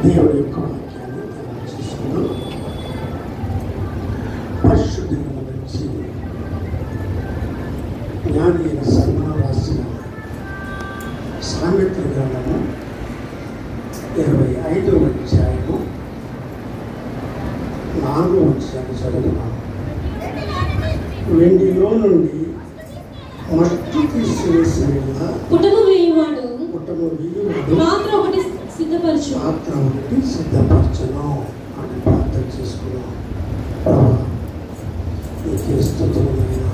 దేవుడి యొక్క వాక్యాన్ని చేసుకున్నాం. పరిశుద్ధుల గురించి జ్ఞాని అయిన సల్మాన్ రాసిన సామెతల గ్రంథము 25వ అధ్యాయము 4వ వచనాన్ని చదువుతున్నాము. వెండిలో నుండి మట్టి తీసివేసిన పుటము వేయువాడు పాత్ర ఒకటి సిద్ధపరచను అని ప్రార్థన చేసుకున్నాం. నీకే స్తుతులైనా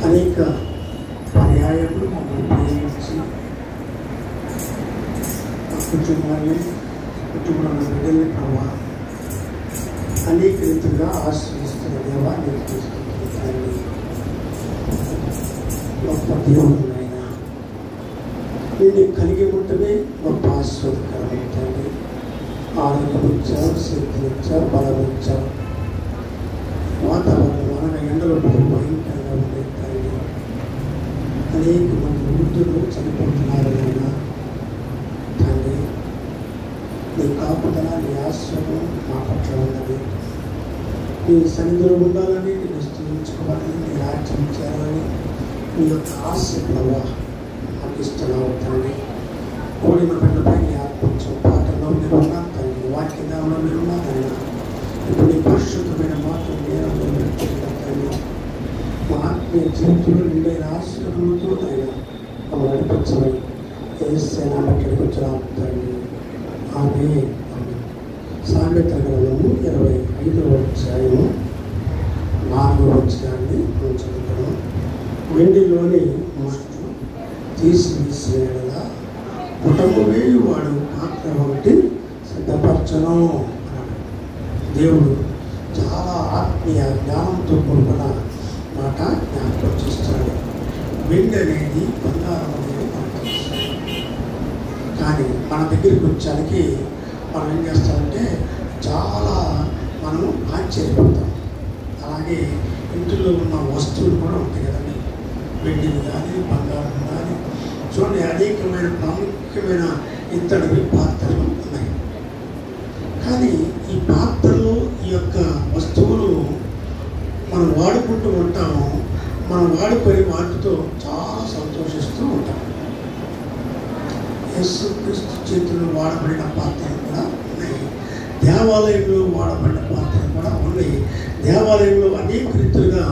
అనేక పర్యాయములు మమ్మల్ని ప్రేమించి కుటుంబాన్ని కుటుంబంలో బిడ్డల్ని ప్రభావ అనేక రీతిగా ఆశ్రయిస్తున్న దేవా నీకు స్తుతులు. గొప్ప దేవుడునైనా నిన్ను కలిగి ఉంటమే గొప్ప ఆశీర్వాదకరం ఉంటుంది. ఆరోగ్యం ఇచ్చావు, శక్తి ఇచ్చావు, బలం ఇచ్చావు. వాతావరణం అనగా ఎండలో బహు భయంకరంగా ఉండే తల్లి అనేక మంది వృద్ధులు చనిపోతున్నారు. అయినా తండ్రి నీ కాపుదల, నీ ఆశ్రమం మా పట్ల ఉన్నది. నీ సన్నిధిలో ఉండాలని, నేను స్తుతించుకోవాలని, నీ రాజ్యం చేయాలని నీ యొక్క ఆశ ప్రభావ మాకు ఇస్తున్నావు తండ్రి. కూడిన బిడ్డపై నీ ఆత్మించు పాటలో మీరు ఉన్నారు తండ్రి, వాక్యదానంలో మీరు ఉన్నారన్నా. ఇప్పుడు నీ పరిశుద్ధమైన మాటలు నేరంలో తండ్రి మా ఆత్మీయ జీవితంలో నిండైన ఆశీర్వాదంతో అయినా మమ్మల్ని నడిపించమని ఏసైనా బట్టి వచ్చాము తండ్రి. ఆమె సామెతల గ్రంథము 25వ అధ్యాయము 4వ వచనాన్ని చదువుతాము. వెండిలోని మట్టు తీసివేసేలా పుటము వేయువాడు పాత్ర ఒకటి సిద్ధపరచను అన్నాడు. దేవుడు చాలా ఆత్మీయ జ్ఞానంతో కూడుకున్న మాట జ్ఞాపకం చేస్తాడు. వెండి అనేది బంగారం అనేది మనకు తెలుసు. కానీ మన దగ్గరికి వచ్చానికి మనం ఏం చేస్తామంటే చాలా మనం ఆశ్చర్యపోతాం. అలాగే ఇంటిలో ఉన్న వస్తువులు కూడా ఉంటాయి కదండి, వెండిని కానీ బంగారం కానీ చూడండి, అనేకమైన ప్రాముఖ్యమైన ఇత్తడి పాత్రలు ఉన్నాయి. కానీ ఈ పాత్రలు, ఈ యొక్క వస్తువులు మనం వాడుకుంటూ ఉంటాము. మనం వాడుకొని వాటితో చాలా సంతోషిస్తూ ఉంటాం. యేసుక్రీస్తు చేతుల్లో వాడబడిన పాత్రలు కూడా ఉన్నాయి, దేవాలయంలో వాడబడిన పాత్రలు కూడా ఉన్నాయి. దేవాలయంలో అనేక రీతులుగా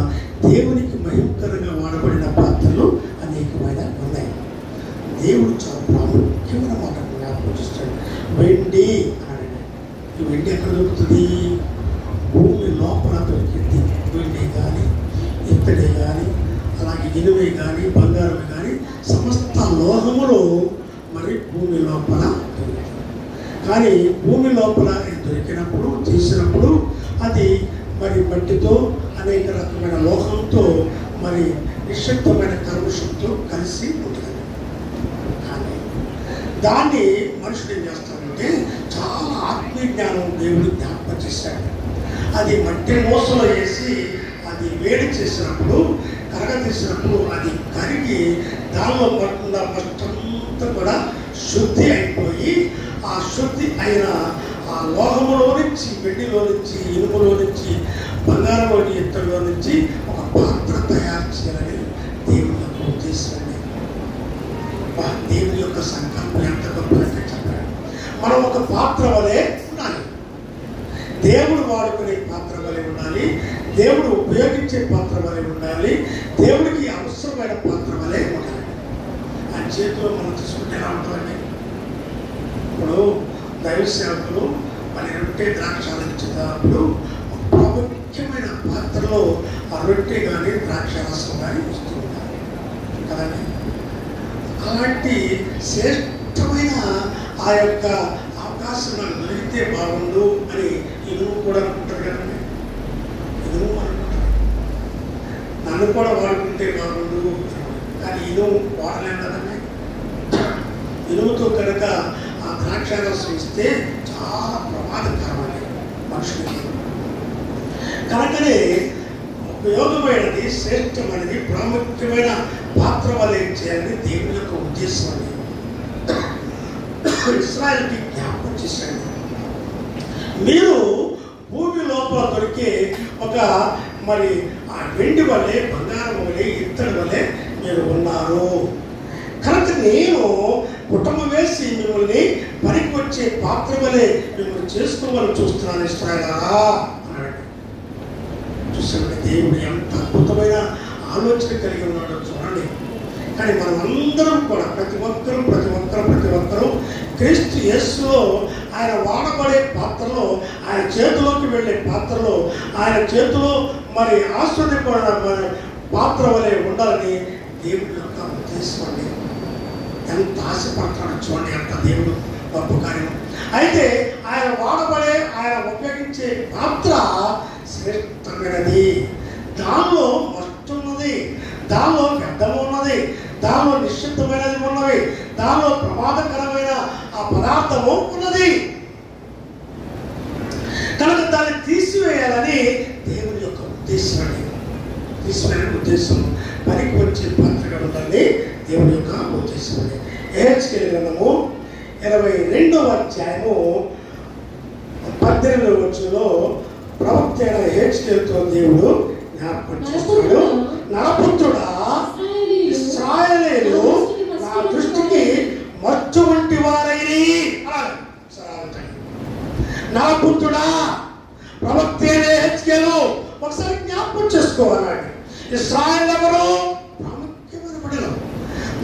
దేవునికి మహిమకరంగా వాడబడిన పాత్రలు అనేకమైన ఉన్నాయి. దేవుడు చాలా ప్రాముఖ్యమైన మాట జ్ఞాపకం చేస్తాడు. వెండి అన్నాడు. ఈ వెండి ఎక్కడ దొరుకుతుంది? భూమి లోపల దొరికింది. వెండి కానీ, ఇత్తడి కానీ, అలాగే ఇనుమే కానీ, బంగారమే కానీ సమస్త లోహములు మరి భూమి లోపల దొరుకుతుంది. కానీ భూమి లోపల దొరికినప్పుడు, తీసినప్పుడు అది మరి మట్టితో, అనేక రకమైన లోహంతో, మరి నిశ్శబ్దమైన కల్మషంతో కలిసి ఉంటుంది. కానీ దాన్ని మనుషులు ఏం చేస్తారంటే చాలా ఆత్మీయ జ్ఞానం దేవుడు జ్ఞాపకం చేశాడు. అది మట్టి మోసలో వేసి అది వేడి చేసినప్పుడు, కరగతీసినప్పుడు అది కరిగి దానిలో పడుతున్న మొత్తంతా కూడా శుద్ధి అయిపోయి, ఆ శుద్ధి అయిన ఆ లోహములో నుంచి, వెండిలో నుంచి, ఇనుములో నుంచి, బంగారంలోని ఇత్తడిలో నుంచి ఒక పాత్ర తయారు చేయాలని దేవుని యొక్క ఉద్దేశం. దేవుని యొక్క సంకల్పం ఎంత గొప్పగా చెప్పాడు. మనం ఒక పాత్ర వలె ఉండాలి. దేవుడు వాడుకునే పాత్ర వలె ఉండాలి. దేవుడు ఉపయోగించే పాత్ర వలె ఉండాలి. దేవుడికి అవసరమైన పాత్ర వలె ఉండాలి. ఆ చేతిలో మనం తీసుకుంటే ఎలా ఉంటుందండి? ఇప్పుడు దైవ సేవకులు మరి రొట్టె ద్రాక్షాలు ఇచ్చేటప్పుడు ప్రాముఖ్యమైన పాత్రలో ఆ రొట్టె కానీ ద్రాక్ష రసం కానీ ఇస్తూ ఉంటారు కదండి. అలాంటి శ్రేష్టమైన ఆ యొక్క అవకాశం నాకు దొరికితే బాగుండు అని ఇనుము కూడా అనుకుంటారు కదండి. ఇనుము అనుకుంటారు, నన్ను కూడా వాడుకుంటే బాగుండు. కానీ ఇనుము వాడలేము కదండి. ఇనుముతో కనుక ఆ ద్రాక్షారసం ఇస్తే చాలా ప్రమాదకరమని మనుషులకి. కనుకనే ఉపయోగమైనది, శ్రేష్టమైనది, ప్రాముఖ్యమైన పాత్ర వల్ల ఏం చేయాలని దేవుని యొక్క ఉద్దేశం అని ఇశ్రాయేలుకి జ్ఞాపకం చేశాడు. మీరు భూమి లోపల దొరికే ఒక మరి ఆ వెండి వలె, బంగారం వలె, ఇత్తడి వలె మీరు ఉన్నారు కనుక నేను కుటుంబం వేసి మిమ్మల్ని పనికి వచ్చే పాత్ర వలె మిమ్మల్ని చేసుకోవాలని చూస్తున్నాను ఇశ్రాయేలురా అన్నాడు. చూసాడు దేవుడు ఎంత అద్భుతమైన ఆలోచన కలిగి ఉన్నాడో చూడండి. కానీ మనం అందరం కూడా ప్రతి ఒక్కరూ క్రీస్తు యేసులో ఆయన వాడబడే పాత్రలో, ఆయన చేతిలోకి వెళ్ళే పాత్రలో, ఆయన చేతిలో మరి ఆస్వాదింపబడిన మరి పాత్ర వలె ఉండాలని దేవుడి యొక్క ఉద్దేశం అండి. ఎంత ఆశపడతాడో చూడండి, ఎంత దేవుడు గొప్ప కార్యం. అయితే ఆయన వాడబడే, ఆయన ఉపయోగించే పాత్ర శ్రేష్టమైనది. దానిలో మస్తు ఉన్నది, దానిలో వ్యర్థం ఉన్నది, దానిలో నిశ్చితమైనది ఉన్నవి, దానిలో ప్రమాదకరమైన ఆ పదార్థము ఉన్నది. కనుక దాన్ని తీసివేయాలని దేవుని యొక్క ఉద్దేశం అండి. తీసివేయాలని ఉద్దేశం పనికి వచ్చే పాత్రగా ఉండాలని దేవుని యొక్క ఉద్దేశం అండి. యెహెజ్కేలు గ్రంథము 22వ అధ్యాయము 18వ వచనంలో ప్రవక్త అయిన యెహెజ్కేలుతో దేవుడు జ్ఞాపకం చేస్తున్నాడు. నరపుత్రుడా, ఇశ్రాయేలీయులు నా దృష్టికి మచ్చు వంటి వారైరి. నరపుత్రుడా, ప్రవక్త అయిన యెహెజ్కేలు ఒకసారి జ్ఞాపకం చేసుకోవాలండి. ఇశ్రాయేలు ఎవరు? ప్రాముఖ్యమైన బిడ్డలు,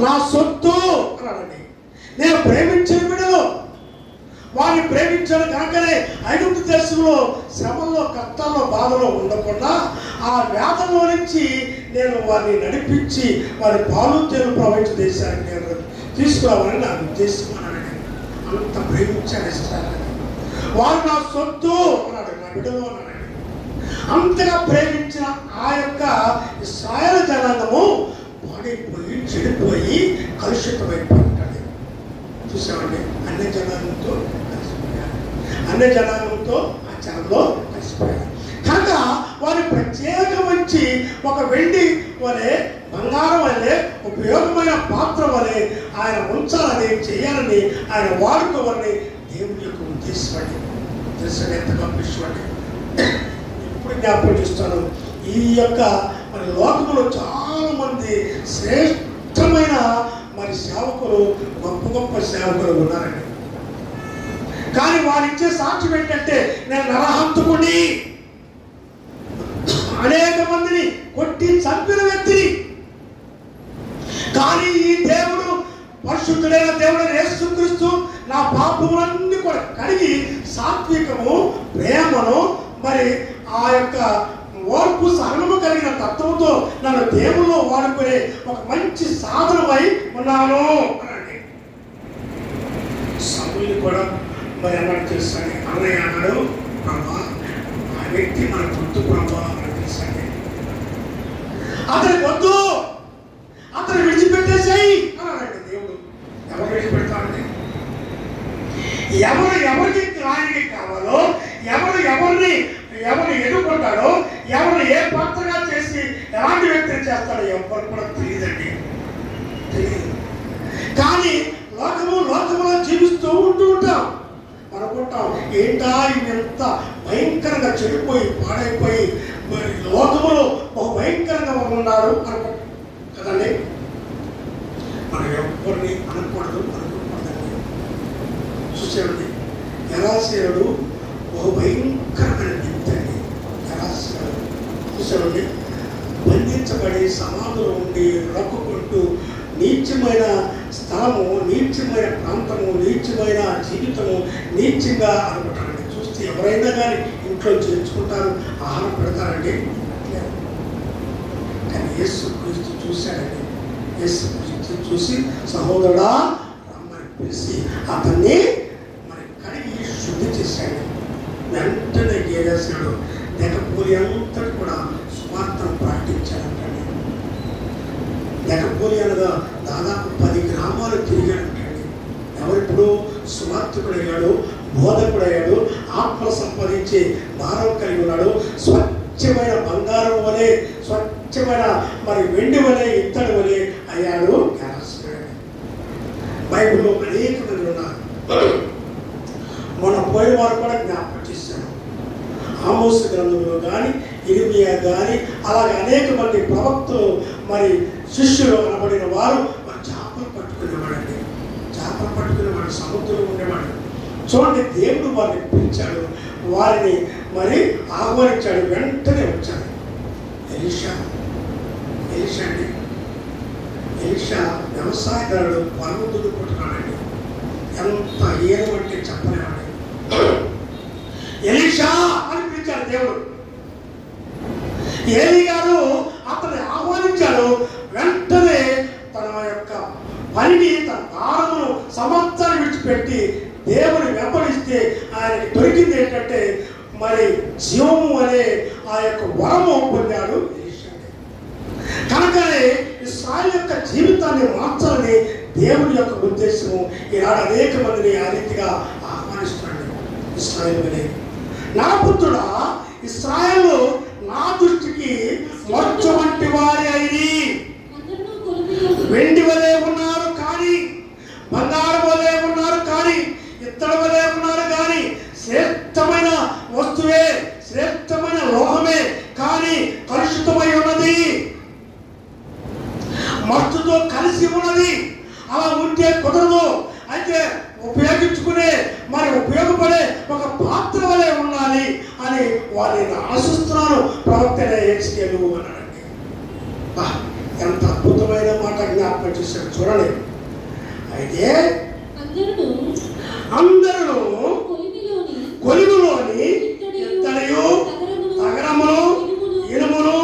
నా సొత్తు అన్నాడండి. నేను ప్రేమించిన బిడ్డలు, వారిని ప్రేమించాను కనుకనే ఐగుప్తు దేశంలో శ్రమల్లో, కష్టాల్లో, బాధలో ఉండకుండా ఆ వేదంలో నుంచి నేను వారిని నడిపించి వారి పాలు తేలు ప్రవహించే దేశానికి నేను తీసుకురావాలని నా ఉద్దేశం అన్నాడు. అంత ప్రేమించాను ఇష్టాలని. వారు నా సొత్తు అన్నాడు, నా బిడ్డలు అన్నాడు. అంతగా ప్రేమించిన ఆ యొక్క ఇశ్రాయేలు జనాంగము పాడైపోయి, చెడిపోయి, కలుషితమైపోయింది. చూసామండి, అన్ని జనాంగంతో కలిసిపోయారు, అన్ని జనాంగంతో ఆ జనంలో కలిసిపోయారు. కనుక వారి ప్రత్యేకమించి ఒక వెండి వలె, బంగారం వలె, ఉపయోగమైన పాత్ర వలె ఆయన ఉంచాలని, చేయాలని, ఆయన వాడుకోవాలని దేవుని యొక్క ఉద్దేశం అండి. ఉద్దేశం ఎంత గొప్ప విషయం అండి. ఇప్పుడు జ్ఞాపకం చేస్తాను, ఈ యొక్క మరి లోకంలో చాలా మంది శ్రేష్టమైన మరి సేవకులు, గొప్ప గొప్ప సేవకులు ఉన్నారండి. కానీ వారు ఇచ్చే సాక్ష్యం ఏంటంటే, నేను నరహంతకుని, అనేక మందిని కొట్టి చంపిన వ్యక్తిని. కానీ ఈ దేవుడు, పరిశుద్ధుడైన దేవుడు యేసుక్రీస్తు నా పాపములన్నీ కూడా కడిగి సాత్వికము, ప్రేమను, మరి ఆ యొక్క ఓర్పు, సహనము కలిగిన తత్వంతో నన్ను దేవుల్లో వాడుకునే ఒక మంచి సాధనమై ఉన్నాను అనండి. సమూహులు కూడా మరి అన్నాడు తెలుసండి. అన్నయ్య అన్నాడు, ప్రభా ఆ వ్యక్తి మన గుర్తు ప్రభా అని తెలుసండి. అతని వద్దు, అతను విడిచిపెట్టేసాయి అన్నాడండి దేవుడు. ఎవరు విడిచిపెడతారండి? ఎవరికి ఆయనకి కావాలో, ఎవరు ఎదుర్కొంటాడో, ఎవరు ఏ పాత్రగా చేసి ఎలాంటి వ్యక్తిని చేస్తాడో ఎవరు కూడా తెలియదండి, తెలియదు. కానీ లోకములో జీవిస్తూ ఉంటాం, అనుకుంటాం ఏంటా ఇవి ఎంత భయంకరంగా చెడిపోయి, పాడైపోయి, మరి లోకములో ఒక భయంకరంగా ఉన్నాడు అనుకుంటాం కదండి. మనం ఎవరిని అనుకోకూడదు. చూసేవాడి ఎలాసేవుడు ఒక భయంకరమైన వ్యక్తి అండి. ఎలాసేవుడు చూసేవాడి బంధించబడి సమాధిలో ఉండి రొక్కుకుంటూ నీచమైన స్థలము, నీచమైన ప్రాంతము, నీచమైన జీవితము, నీచంగా అనుకుంటారండి. చూస్తే ఎవరైనా కానీ ఇంట్లో చేర్చుకుంటారు, ఆహారం పెడతారండి. కానీ యేసుక్రీస్తు చూశాడండి. యేసుక్రీస్తు చూసి సహోదరుడా రమ్మని పిలిచి అతన్ని మరి కడిగి శుద్ధి చేశాడు. వెంటనే గేరేశాడు. దెకపోలి అంతటి కూడా సువార్తను ప్రకటించాడంటండి. దెకపోలి అనగా దాదాపు 10 గ్రామాలు తిరిగాడంటండి. ఎవరిప్పుడు సువార్తకుడయ్యాడు, బోధకుడయ్యాడు, ఆత్మ సంపాదించి భారం కలిగి ఉన్నాడు. స్వచ్ఛమైన బంగారం వలె, స్వచ్ఛమైన మరి వెండి వలె, ఇత్తడి వలె అయ్యాడు. బైబిల్లో అనేక మంది ఉన్నారు. ఆమోస్ గ్రంథంలో కానీ ఇర్మియా కానీ అలాగే అనేక మంది ప్రవక్తలు మరి శిష్యులు అనబడిన వారు మరి చేపలు పట్టుకునేవాడండి. చేపలు పట్టుకునేవాడు, సముద్రంలో ఉండేవాడు. చూడండి, దేవుడు వారిని పిలిచాడు, వారిని మరి ఆహ్వానించాడు, వెంటనే వచ్చాడు. ఎలీషా అండి, ఎలీషా వ్యవసాయదారుడు, పొలం దున్నుకుంటున్నాడండి. ఎంత ఏమంటే చెప్పలేవాడు. ఎలీషా అని పిలిచాడు దేవుడు. ఏలీ గారు అతన్ని ఆహ్వానించాడు. వెంటనే తన యొక్క పనిని, తన భారమును సమర్థాన్ని విడిచిపెట్టి దేవుని వెంబడిస్తే ఆయనకి దొరికింది ఏంటంటే మరి జీవము అనే ఆ యొక్క వరము పొందాడు ఎలీషా. కనుకనే ఇశ్రాయేలు యొక్క జీవితాన్ని మార్చాలని దేవుని యొక్క ఉద్దేశము ఈనాడు అనేక మందిని ఆ రీతిగా ఆహ్వానిస్తున్నాడు. ఇశ్రాయేలు నరపుత్రుడా, ఇశ్రాయేలు నా దృష్టికి మొచ్చు వంటి వారి అయిరి. వెండి వలె ఉన్నారు కానీ, బంగారు వలె ఉన్నారు కానీ, ఇత్తడి వలె ఉన్నారు కానీ, శ్రేష్టమైన వస్తువే, శ్రేష్టమైన లోహమే కానీ కలుషితమై ఉన్నది, మట్టుతో కలిసి ఉన్నది. అలా ఉంటే కుదరదు. అయితే ఉపయోగించుకునే మరి ఉపయోగపడే ఒక పాత్ర వలె ఉండాలి అని వారిని ఆశిస్తున్నాను ప్రవక్త హెచ్కేలు అన్నాడండి. ఎంత అద్భుతమైన మాట జ్ఞాపకం చేశాడు చూడండి. అయితే అందరూ కొలిమిలోని ఇత్తడియు తగరమును ఇనుమును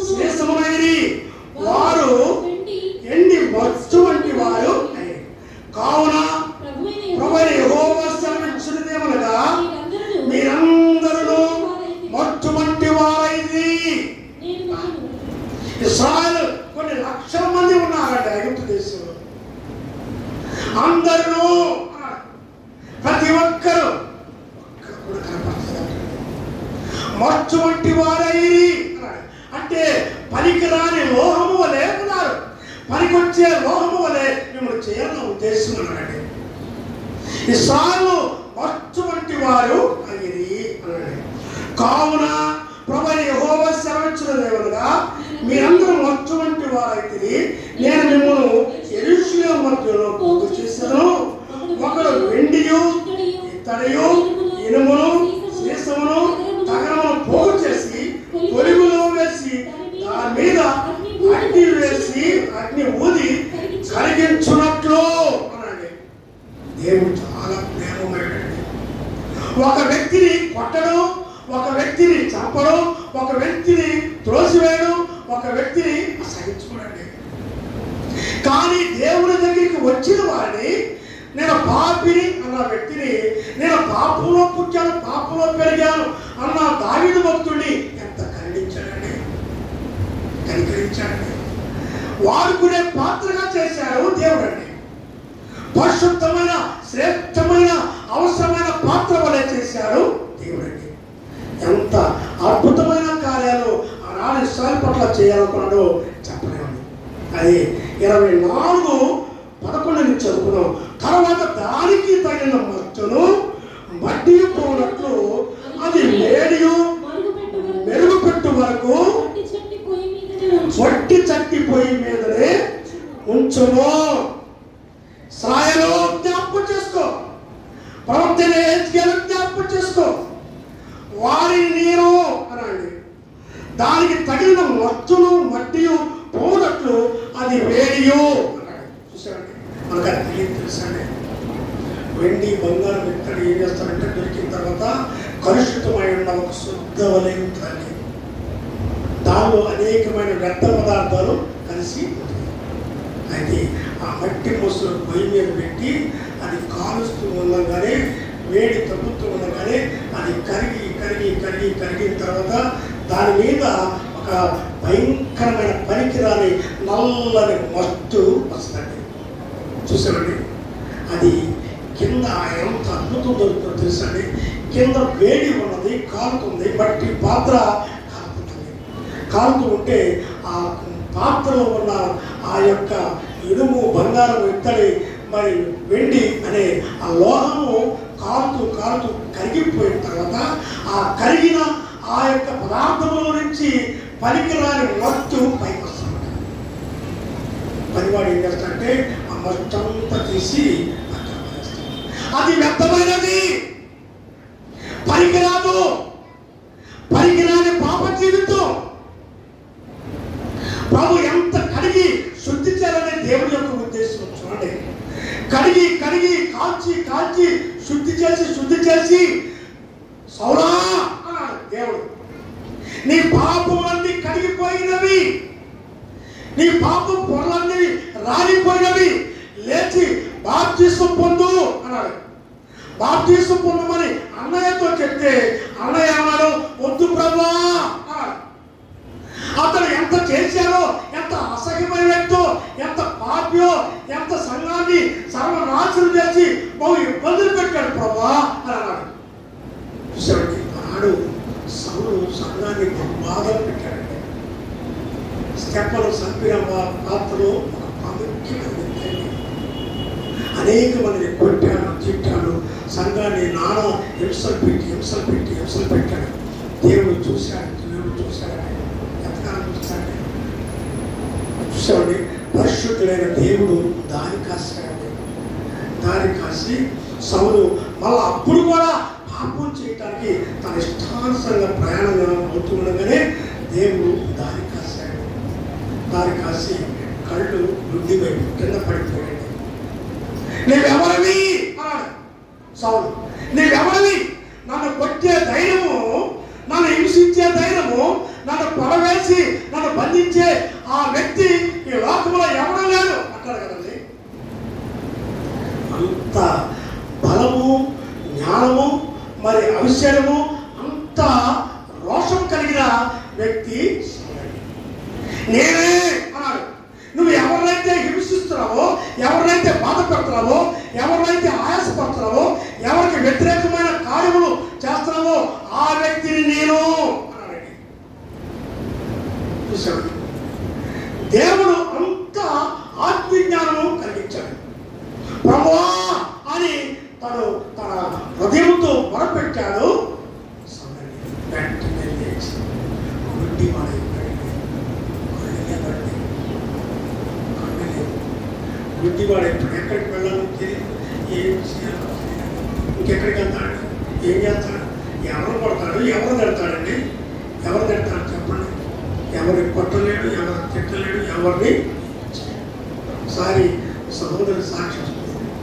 శ్రేష్టమైనది, వారు ఎండి మచ్చు వంటి వారు. కావున ప్రభువైన యెహోవా సెలవిచ్చినదేమనగా, మీరందరూ మచ్చు వంటి వారైంది. ఇశ్రాయేలు కొన్ని లక్షల మంది ఉన్నారండి ఐగుప్తు దేశంలో. అందరూ ప్రతి ఒక్కరు కూడా కనపడుతున్నారు. మచ్చు వంటి వారైంది అంటే పనికిరాని లోహము వలె ఉన్నారు, పనికొచ్చే లోహము వలె మిమ్మల్ని చేయాలన్న ఉద్దేశం అన్నాడండి. ఇశ్రాయేలు మచ్చు వంటి వారు అయిరి అన్నాడు. కావున ప్రభువైన యెహోవా సెలవిచ్చినదేమనగా, మీరందరూ మచ్చు వంటి వారైతే నేను మిమ్మల్ని యెరూషలేము మధ్యలో పోగు చేశాను. ఒకడు వెండియు ఇత్తడియు ఇనుమును శ్రేష్టమును తగరమును పోగు చేసి కొలిమిలో వేసి దాని మీద అగ్ని వేసి అగ్ని ఊది కరిగించున్నట్లు అన్నాడు. దేవుడు చాలా ప్రేమమయుడండి. ఒక వ్యక్తిని కొట్టడం, ఒక వ్యక్తిని చంపడం, ఒక వ్యక్తిని త్రోసివేయడం, ఒక వ్యక్తిని అసహించుకోడండి. కానీ దేవుని దగ్గరికి వచ్చిన వారిని, నేను పాపిని అన్న వ్యక్తిని, నేను పాపంలో పుట్టాను, పాపంలో పెరిగాను అన్న దావీదు భక్తుడిని ఎంత కనికరించాడండి. వాడుకునే పాత్రగా చేశాడు దేవుడండి. పరిశుద్ధమైన శ్రేష్టమైన అవసరమైన పాత్ర వలె చేశాడు దేవుడండి. ఎంత అద్భుతమైన కార్యాలు ఆనాడు ఇశ్రాయేలు పట్ల చేయాలనుకున్నాడో చెప్పలేము. అది 24:11 నుంచి చదువుకున్నాం. తర్వాత దానికి తగిన మచ్చును మట్టి పోనట్లు అది వేడియు మెరుగుపెట్టు వరకు వట్టి చట్టి పొయ్యి మీదనే ఉంచును. ఇశ్రాయేలు జ్ఞాపకం చేసుకో, ప్రవక్త హెజ్కేలు జ్ఞాపకం చేసుకో, వారిని నేను అనండి దానికి తగిన మచ్చును మట్టియు పోనట్లు అది వేడియు అన్నాడు. చూసారండి, మనకు అది తెలియదు తెలుసండి. వెండి బంగారం ఇత్తడి ఏం చేస్తారంటే దొరికిన తర్వాత కలుషితమై ఉన్న ఒక శుద్ధ వలె ఉంటుంది. దానిలో అనేకమైన వ్యర్థ పదార్థాలు కలిసి ఉంటుంది. అయితే ఆ మట్టి మొసలు పొయ్యి మీద పెట్టి అది కాలుస్తూ ఉండగానే, వేడి తగ్గుతూ ఉండగానే అది కరిగిన తర్వాత దాని మీద ఒక భయంకరమైన పనికిరాని నల్లని మట్టు వస్తుంది. చూసారండి, అది కింద ఎంత అద్భుతం దొరుకుతుందో తెలుసండి. కింద వేడి ఉన్నది, కాలుతుంది, మట్టి పాత్ర కాలుతూ ఉంటే ఆ పాత్రలో ఉన్న ఆ యొక్క ఇనుము బంగారం ఇత్తడి మరి వెండి అనే ఆ లోహము కాలుతూ కరిగిపోయిన తర్వాత ఆ కరిగిన ఆ ఆ యొక్క పదార్థముల నుంచి పనికిరాని మత్తు పైకి వస్తాడు. పనివాడు ఏం చేస్తాడంటే ఆ మత్తు అంతా తీసి అక్కడ పడేస్తాడు. అది వ్యర్థమైనది, పనికిరాదు, పనికిరాని పాప జీవితం. ప్రభు ఎంత కడిగి శుద్ధి చేయాలనే దేవుడి యొక్క ఉద్దేశం. చూడండి, కడిగి కడిగి కాల్చి కాల్చి శుద్ధి చేసి సౌలా అన్నాడు దేవుడు, నీ పాపములన్నీ కడిగిపోయినవి, నీ పాపం పొరలన్నీ రాలిపోయినవి, లేచి బాప్తిసం పొందు అన్నాడు. బాప్తిసం పొందమని అన్నయ్యతో చెప్తే అన్నయ్య అన్నాడు, వద్దు ప్రభువా అన్నాడు. అతను ఎంత చేశాడో, ఎంత అసహ్యమైన వ్యక్తో, ఎంత పాప్యో, ఎంత సంఘాన్ని సర్వనాశనం చేసి బహు ఇబ్బందులు పెట్టాడు ప్రభువా అని అన్నాడు. చూసాడు, ఆనాడు సౌలు సంఘాన్ని బాధలు పెట్టాడండి. స్టెప్పను చంపిన పాత్రలో ఒక ప్రాముఖ్యమైన వ్యక్తి, అనేక మందిని కొట్టాడు, తిట్టాడు, సంఘాన్ని నానా హింసలు పెట్టాడు. దేవుడు చూశాడు. ఎంతకాలం చూశాడు? చూసామండి, పరిశుద్ధులైన దేవుడు దారి కాశాడండి. దారి కాసి సౌలు మళ్ళీ అప్పుడు కూడా పాపం చేయటానికి తన ఇష్టానుసారంగా ప్రయాణంగా అవుతుండగానే దేవుడు దారి కాశాడు. దారి కాసి కళ్ళు గుడ్డి వైపు కింద పడిపోయాడు. నీవెవరివి అన్నాడు సౌలు. నీవెవరివి? నన్ను కొట్టే ధైర్యము, నన్ను హింసించే ధైర్యము, నన్ను పడవేసి నన్ను బంధించే ఆ వ్యక్తి ఈ లోకంలో ఎవడూ లేడు అంటాడు కదండి. అంత బలము, జ్ఞానము, మరి అవిశ్వరము, అంత రోషం కలిగిన వ్యక్తి నేనే అన్నాడు. నువ్వు ఎవరినైతే హింసిస్తున్నావో, ఎవరినైతే బాధ పెడుతున్నావో, ఎవరినైతే ఆయాసపడుతున్నావో, ఎవరికి వ్యతిరేకమైన కార్యములు చేస్తున్నావో ఆ వ్యక్తిని నేను అన్నాడండి. చూశాడు, దేవుడు అంత ఆత్మజ్ఞానము కలిగించాడు. ప్రభువా అని తను తన హృదయంతో మొరపెట్టాడు. వెంటనే లేచి గుడ్డివాడు ఎక్కడికి వెళ్ళాలో తెలియదు, ఏం చేయాలో ఇంకెక్కడికి వెళ్తాడు, ఏం చేస్తాడు, ఎవరు కొడతాడు, ఎవరు తిడతాడండి, ఎవరు తిడతాడు చెప్పండి? ఎవరిని కొట్టలేడు, ఎవరు తిట్టలేడు, ఎవరిని. ఒకసారి సహోదరు సాక్షి,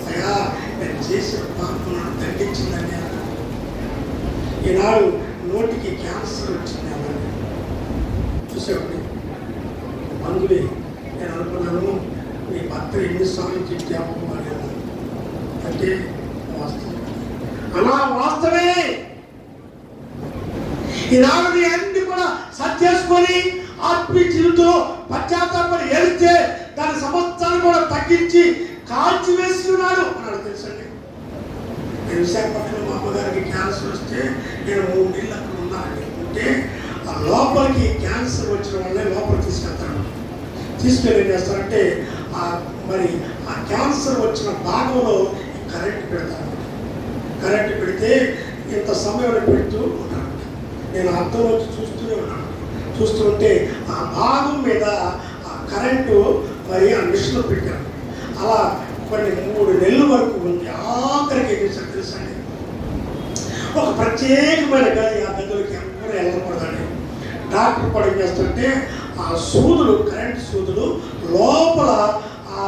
అయ్యా నేను చేసిన పాపం నన్ను దండించిందని. ఈనాడు నోటికి క్యాన్సర్ వచ్చింది అన్నది చూసేవాడి బంధువులే. నేను అనుకున్నాను మీ భర్త ఎన్నిసార్లు చెప్పాము అంటే వాస్తవం అలా వాస్తవే. ఈనాడు నీ అన్ని కూడా సర్చేసుకొని ఆత్మీయ జీవితంలో పశ్చాత్తాపడి ఏడితే దాని సమస్తాన్ని కూడా తగ్గించి కాల్చి వేసి ఉన్నాడు అన్నాడు. తెలుసండి, నేను విశాఖపట్నం మా అమ్మగారికి క్యాన్సర్ వస్తే నేను 3 నెలలు అక్కడ ఉన్నానండి. అంటే ఆ లోపలికి క్యాన్సర్ వచ్చిన వల్లే లోపల తీసుకెళ్తాను. తీసుకెళ్ళి ఏం చేస్తారంటే మరి ఆ క్యాన్సర్ వచ్చిన భాగంలో కరెంట్ పెడతాను. కరెంట్ పెడితే ఇంత సమయంలో పెడుతూ ఉన్నాను. నేను అర్థం వచ్చి చూస్తూనే ఉన్నాను. చూస్తుంటే ఆ భాగం మీద ఆ కరెంటు మరి ఆ మిషన్లో పెట్టాను. అలా కొన్ని 3 నెలల వరకు ఉంది. ఆఖరికి ఏం చేశారు తెలుసండి, ఒక ప్రత్యేకమైన గది, ఆ గదిలోకి ఎవరు వెళ్ళకూడదండి. డాక్టర్ కూడా ఏం చేస్తుంటే ఆ సూదులు, కరెంట్ సూదులు లోపల ఆ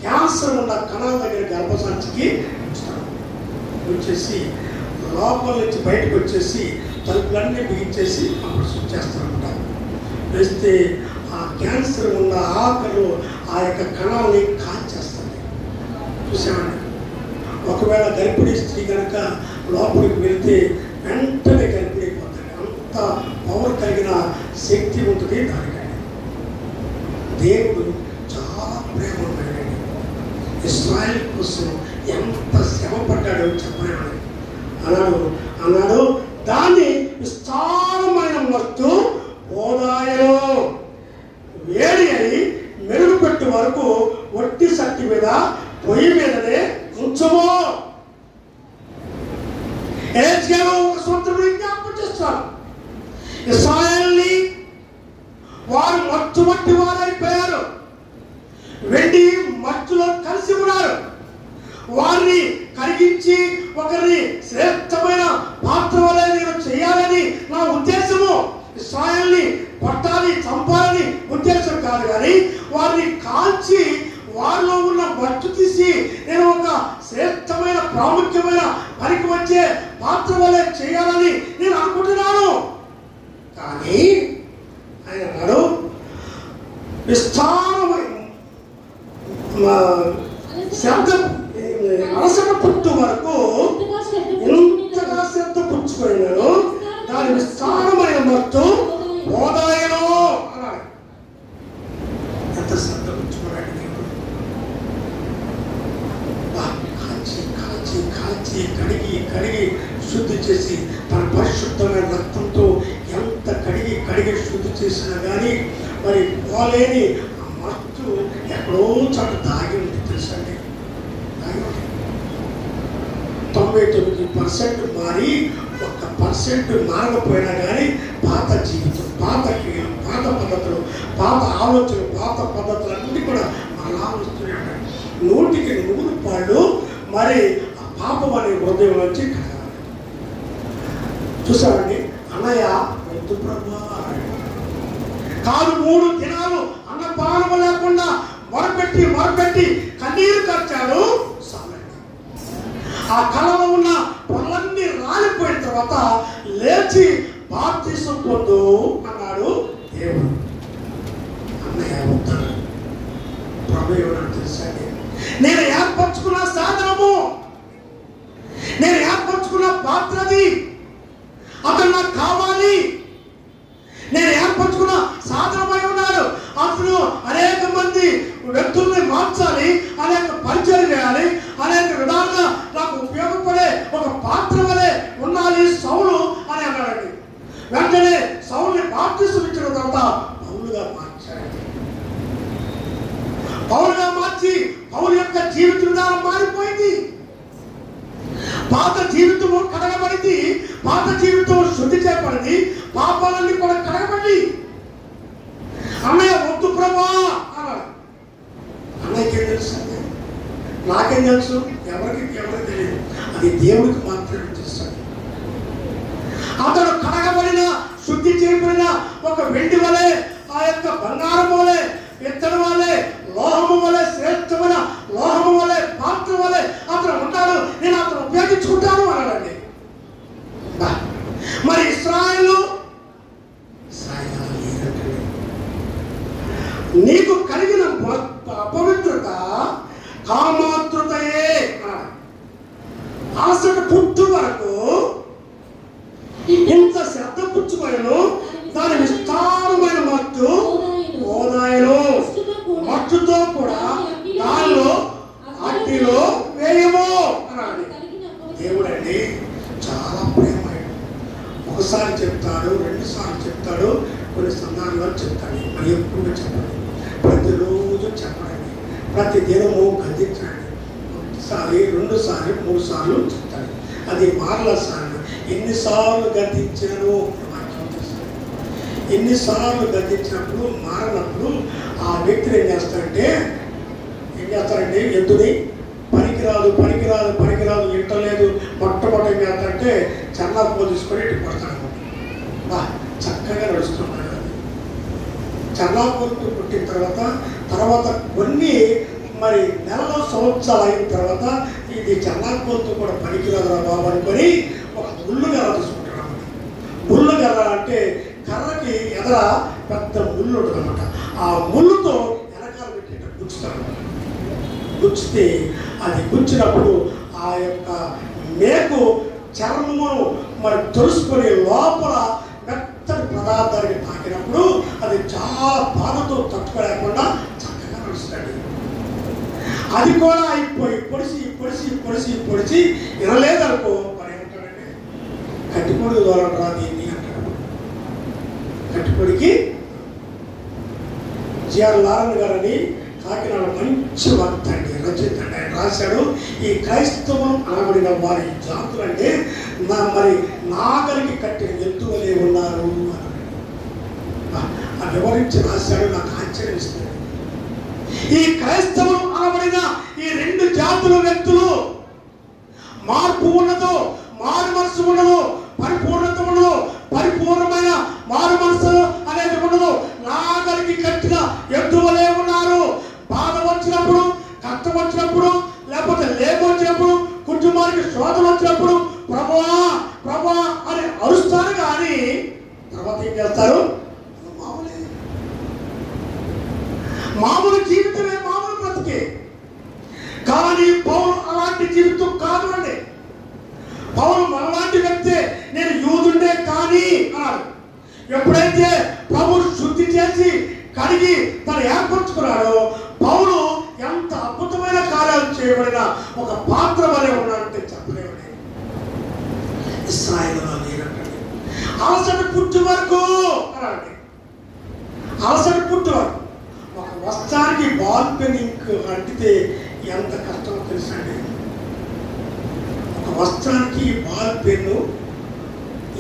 క్యాన్సర్ ఉన్న కణాల దగ్గర గర్భసంచికి వచ్చేసి లోపల నుంచి బయటకు వచ్చేసి తలుపులన్నీ బిగించేసి అప్పుడు స్విచ్ చేస్తారన్నమాట. వేస్తే ఆ క్యాన్సర్ ఉన్న ఆకలు ఆ యొక్క కణాలని కాల్చేస్తుంది. చూసామండి, ఒకవేళ గర్భిణీ స్త్రీ కనుక లోపలికి వెళ్తే వెంటనే గర్భిణీ అయిపోతుంది. అంత పవర్ కలిగిన శక్తి ఉంటుంది దానికండి. దేవుడు చాలా ప్రేమమైనది. ఇశ్రాయేలు కోసం ఎంత శ్రమ పడ్డాడో చెప్పలేడు. అన్నాడు దాన్ని విస్తారమైన మత్తు ఓదాయలో వేడి అని మెరుగుపెట్టు వరకు ఒట్టి సట్టి మీద పొయ్యి మీదనే ఉంచము. ఒక సంవత్సరం జ్ఞాపకం చేస్తాను. మత్తు మట్టి వారైపోయారు, వెండి మట్టులో కలిసి ఉన్నారు. వారిని కరిగించి ఒకరిని శ్రేష్టమైన పాత్ర వలె నేను చేయాలని నా ఉద్దేశము. ఇశ్రాయేలుని పట్టాలి, చంపాలని ఉద్దేశం కాదు, కానీ వారిని కాల్చి వారిలో ఉన్న మట్టు తీసి నేను ఒక శ్రేష్టమైన ప్రాముఖ్యమైన పనికి వచ్చే పాత్ర వలె చేయాలని నేను అనుకుంటున్నాను. కానీ ఆయన అన్నాడు, విస్తారమైన శబ్దం అలసట పుట్టు వరకు ఎంతగా శబ్ద పుచ్చుకున్నాడు, దాని విస్తారమైన మత్తు హోదాయను అన్నాడు. ఎంత శబ్ద పుచ్చుకున్నాడు దేవుడు. కాల్చి కాల్చి కాల్చి కడిగి కడిగి శుద్ధి చేసి తన పరిశుద్ధమైన రక్తంతో ఎంత కడిగి కడిగి శుద్ధి చేసినా కానీ మరి పోలేని ఆ మత్తు ఎక్కడో చోట దాగి ఉంది. తెలుసండి, 99% మారి 1% మారకపోయినా కానీ పాత జీవితం, పాత క్రియలు, పాత పద్ధతులు, పాత ఆలోచనలు, పాత పద్ధతులు అన్నీ కూడా మరలా వస్తున్నాయి. 100% మరి ఆ పాపం అనే హృదయం నుంచి కలగాలి. చూసామండి, అన్నయ్య వద్దు ప్రభా కాదు, 3 దినాలు అన్నపానం లేకుండా మొరపెట్టి మొరపెట్టి కన్నీరు కార్చాడు. ఆ కళలో ఉన్న పొరలన్నీ రాలిపోయిన తర్వాత లేచి బాప్తిసం పొందు అన్నాడు దేవుడు. అన్నయ్య వద్దాను. ప్రభు ఏమన్నా తెలుసండి, నేను ఏర్పరచుకున్న సాధనము, నేను ఏర్పరచుకున్న పాత్రది, అతను నాకు కావాలి. నేను ఏర్పరచుకున్న సాధనమై ఉన్నాడు. అతను అనేక మంది వ్యక్తుల్ని మార్చాలి, అనేక పరిచయం చేయాలి, అనేక విధాలుగా నాకు ఉపయోగపడే ఒక పాత్ర వలె ఉండాలి సౌలు అని అన్నాడండి. వెంటనే సౌలుని బాప్తిసం ఇచ్చిన తర్వాత పౌలుగా మార్చాడు. పౌలుగా మార్చి పౌలు యొక్క జీవిత విధానం మారిపోయింది. పాత జీవితము కడగబడింది, పాత జీవితం శుద్ధి చేయబడింది, పాపాలన్నీ కూడా కడగబడి. అన్నయ్య వద్దు ప్రభా అన్నాడు. అన్నయ్యకేం తెలుసు, నాకేం తెలుసు, ఎవరికి తెలియదు, అది దేవుడికి మాత్రమే తెలుసు. అతడు కడగబడిన శుద్ధి చేయబడిన ఒక వెండి వలె, ఆ యొక్క బంగారం వలె, ఇత్తడి వలె, లోహము వలె, శ్రేష్టమైన లోహము వలె, పాత్ర వలె అతను ఉంటాడు. నేను అతను ఉపయోగించుకుంటాను అన్నాడండి. మరి ఇశ్రాయేలు నీకు కలిగిన అపవిత్రత కామాతృతయే. అలసట పుట్టు వరకు ఇంత శ్రద్ధ పుచ్చుకోయను, దాని విస్తారమైన మత్తు హోదాయను, మట్టుతో కూడా దానిలో అగ్నిలో వేయము అన్నాడు. దేవుడు అండి చాలా ప్రేమడు. ఒకసారి చెప్తాడు, 2 సార్లు చెప్తాడు, కొన్ని సందర్భాల్లో చెప్తాడు, మరి ఎప్పుడు చెప్పండి, ప్రతిరోజు చెప్పండి, ప్రతి దినము గద్దించండి. 1 సారి 2 సార్లు 3 సార్లు చెప్తాడు. అది మారల సార్లు. ఎన్నిసార్లు గద్దించాను, ఎన్నిసార్లు గద్దించినప్పుడు మారినప్పుడు ఆ వ్యక్తిని ఏం చేస్తారంటే ఎద్దుని పనికిరాదు పనికిరాదు పనికిరాదు ఇంటలేదు, మొట్టమొదటి ఏం చేస్తారంటే చన్నాపో తీసుకొని ఇటు పడతాడు. చక్కగా నడుస్తున్నాడు. చన్నాపోతు పుట్టిన తర్వాత కొన్ని మరి నెలలో సంవత్సరాలు అయిన తర్వాత ఇది చన్నాపోతు కూడా పనికిరాదురా బాబు అనుకొని ఒక ముళ్ళు గర్ర తీసుకుంటాడు. ముళ్ళు గర్ర అంటే కర్రకి ఎదర పెద్ద ముళ్ళు ఉంటుంది అనమాట. ఆ ముళ్ళుతో వెనకాల పెట్టేట గుచ్చుతాడు. గుచ్చితే అది గుచ్చినప్పుడు ఆ యొక్క మేకు చర్మము మరి తొలుసుకొని లోపల మెత్తని పదార్థానికి తాకినప్పుడు అది చాలా బాధతో తట్టుకోలేకుండా చక్కగా నడుస్తాడు. అది కూడా అయిపోయి పొడిసి పొడిసి పొడిసి పొడిచి వినలేదనుకో మరి ఏమంటాడంటే కట్టిపొడి దూరంరా దీన్ని అంటాడు. కట్టిపొడికి జిఆర్ లారన్ గారని కాకినాడ మంచి వార్త అండి, రచయిత అండి. ఆయన రాశాడు, ఈ క్రైస్తవం అనబడిన వారి జాతులు అంటే మరి నాగలికి కట్టిన ఎత్తువలే ఉన్నారు అని. ఆ వివరించి రాశాడు. నాకు ఆశ్చర్యిస్తుంది. ఈ క్రైస్తవులు అనబడిన ఈ రెండు జాతుల వ్యక్తులు మార్పు ఉన్నదో, మారు మనసు ఉండదు, పరిపూర్ణత ఉండదు, పరిపూర్ణమైన మారు మనసు అనేది ఉండదు. నాగలికి కట్టిన ఎద్దు వలె ఉన్నారు. బాధ వచ్చినప్పుడు, కష్టం వచ్చినప్పుడు, లేకపోతే లేపు వచ్చినప్పుడు, కుటుంబానికి శోధన వచ్చినప్పుడు ప్రభువా ప్రభువా అని అరుస్తారు. కానీ తర్వాత ఏం చేస్తారు? మామూలు జీవితమే, మామూలు బ్రతికే. కానీ పౌలు అలాంటి జీవితం కాదు అండి. పౌలు మనలాంటి వ్యక్తే. నేను యూదుండే కానీ అన్నాడు. ఎప్పుడైతే ప్రభువును శుద్ధి చేసి కడిగి తను ఏర్పరచుకున్నాడో పౌలు ఎంత అద్భుతమైన కార్యాలు చేయబడిన ఒక పాత్ర వలె ఉన్నాడంటే చెప్పలేమండి. ఇశ్రాయేలులో లేనంటే అలసట పుట్టు వరకు అన్నాడండి. అలసట పుట్టు వరకు ఒక వస్త్రానికి బాల్ పెన్ ఇంక్ అంటితే ఎంత కష్టమో తెలుసండి. ఒక వస్త్రానికి బాల్ పెన్ను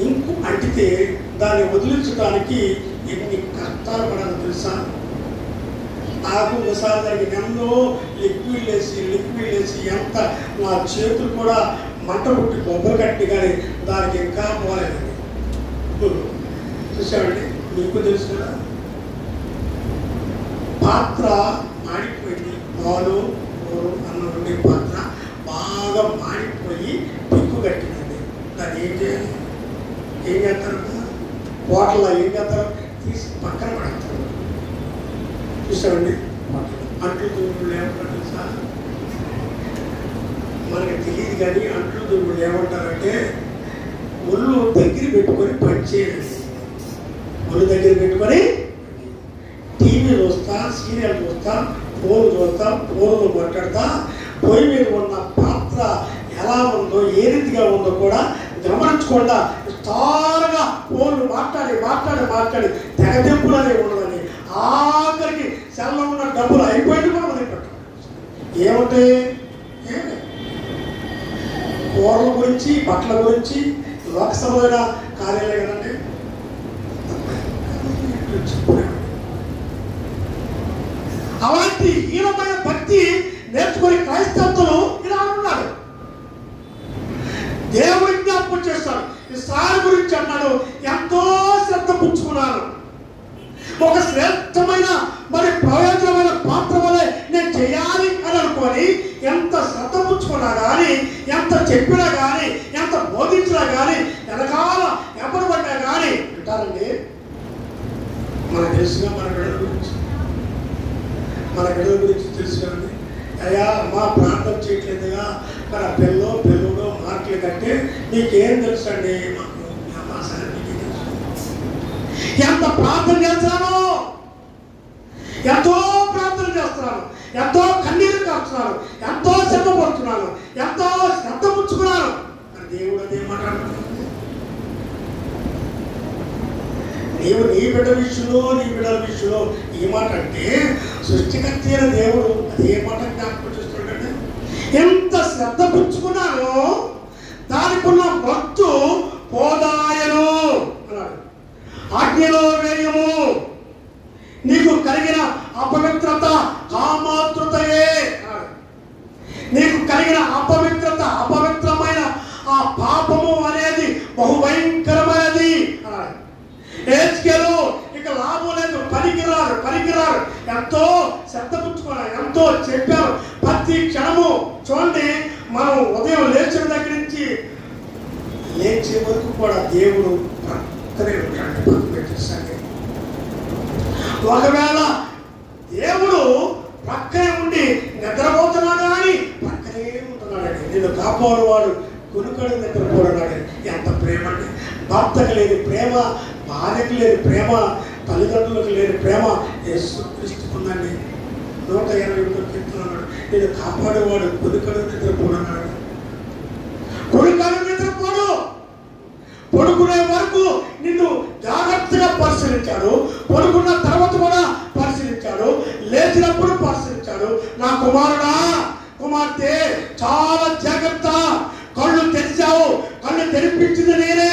ఇంకు అంటితే దాన్ని వదిలించడానికి ఎన్ని కష్టాలు పడాలో తెలుసా? నాకు ఒకసారి దానికి ఎంతో లిక్విడ్ వేసి ఎంత నా చేతులు కూడా మంట పుట్టి కొబ్బరి కట్టి కానీ దానికి ఇంకా పోలేదండి. చూసామండి, మీకు తెలుసు కదా. పాత్ర మాడిపోయింది. పాలు అన్నం ఉండే పాత్ర బాగా మాడిపోయి పిక్కు కట్టిందండి. దాన్ని ఏం చేస్తారు? వాటర్లో ఏం చేస్తారు? తీసి పక్కన పడతారు. చూసామండి, అంట్లు దుమ్ములు ఏమంటారు తెలుసా? మనకి తెలియదు కానీ అంట్లు దుమ్ములు ఏమంటారంటే ఒళ్ళు దగ్గర పెట్టుకొని పనిచేయాలి. ఒళ్ళు దగ్గర పెట్టుకొని టీవీ చూస్తా, సీరియల్ చూస్తా, ఫోన్ చూస్తా, ఫోన్లో మాట్లాడతా, పొయ్యి మీద ఉన్న పాత్ర ఎలా ఉందో, ఏ రీతిగా ఉందో కూడా గమనించకుండా విస్తారంగా ఫోన్లు మాట్లాడి తెగదెంపులు అనేవి ఉండదని ఆఖరికి సెల్లో ఉన్న డబ్బులు అయిపోయింది కూడా వదిలిపెట్టాం. ఏమంటే కూరల గురించి, బట్టల గురించి లోకసభమైన కార్యాలయం కదండి. అలాంటి హీనమైన భక్తి నేర్చుకుని క్రైస్తవులు ఇలా ఉన్నారు. దేవుడి జ్ఞాపకం చేస్తాడు. ఇశ్రాయేలు గురించి అన్నాడు, ఎంతో శ్రద్ధ పుచ్చుకున్నాను. ఒక శ్రేష్టమైన మరి ప్రయోజనమైన పాత్ర వలె నేను చేయాలి అని అనుకొని ఎంత శ్రద్ధ పుచ్చుకున్నా కానీ, ఎంత చెప్పినా కానీ, ఎంత బోధించినా కానీ, వెనకాల ఎప్పటిపడ్డా కానీ వింటారండి. మనకు తెలుసుగా మన బిడ్డల గురించి తెలుసు కదండి. అయ్యా మా ప్రార్థన చేయట్లేదుగా, మన పిల్లోడు మార్కులు కంటే మీకేం తెలుసు అండి? మాకు మా సంగతి తెలుసు. ఎంత ప్రార్థన చేస్తాను, ఎంతో ప్రార్థన చేస్తున్నాను, ఎంతో కన్నీరు కాస్తున్నాను, ఎంతో శ్రద్ధ పడుతున్నాను, ఎంతో శ్రద్ధ పుచ్చుకున్నాను అని దేవుడు అదే మాట్లాడుతున్నాడు. నీవు నీ బిడ్డల విషయంలో ఈ మాట అంటే సృష్టికర్త అయిన దేవుడు అదే మాట జ్ఞాపకం చేస్తున్నాడంటే, ఎంత శ్రద్ధ పుచ్చుకున్నానో దానికున్న భక్తు పోదాయను అన్నాడు. ఆజ్ఞలో వేయము, నీకు కలిగిన అపవిత్రత కామాతృతయే అన్నాడు. నీకు కలిగిన అపవిత్రమైన ఆ పాపము అనేది బహుభయంకరమైనది అన్నాడు. ఏజ్కేలు ఇక లాభం లేదు, పనికిరారు, ఎంతో శ్రద్ధ పుచ్చుకున్నారు, ఎంతో చెప్పారు. ప్రతి క్షణము చూడండి, మనం ఉదయం లేచిన దగ్గర నుంచి లేచే వరకు కూడా దేవుడు ప్రక్కనే ఉంటాడు, పక్కన పెట్టేస్తాడు. ఒకవేళ దేవుడు ప్రక్కనే ఉండి నిద్రపోతున్నాడు కానీ ప్రక్కనే ఉంటున్నాడండి. నేను కాపాడువాడు కొనుక్కడు నిద్రపోతున్నాడు. ఎంత ప్రేమ అండి! భర్తకు లేని ప్రేమ, భార్యకు లేని ప్రేమ, తల్లిదండ్రులకు లేని ప్రేమ యేసుక్రీస్తుకుందండి. 180 కీర్తనన్నాడు, నేను కాపాడేవాడు కొనుక్కడు నిద్రపోతున్నాడు. కొనుక్కడు నిద్రపోడు. పడుకునే వరకు నిన్ను జాగ్రత్తగా పరిశీలించాడు, పడుకున్న తర్వాత కూడా పరిశీలించాడు, లేచినప్పుడు పరిశీలించాడు. నా కుమారుడా, కుమార్తె చాలా జాగ్రత్త. కళ్ళు తెరిచావు, కళ్ళు తెరిపించింది నేనే,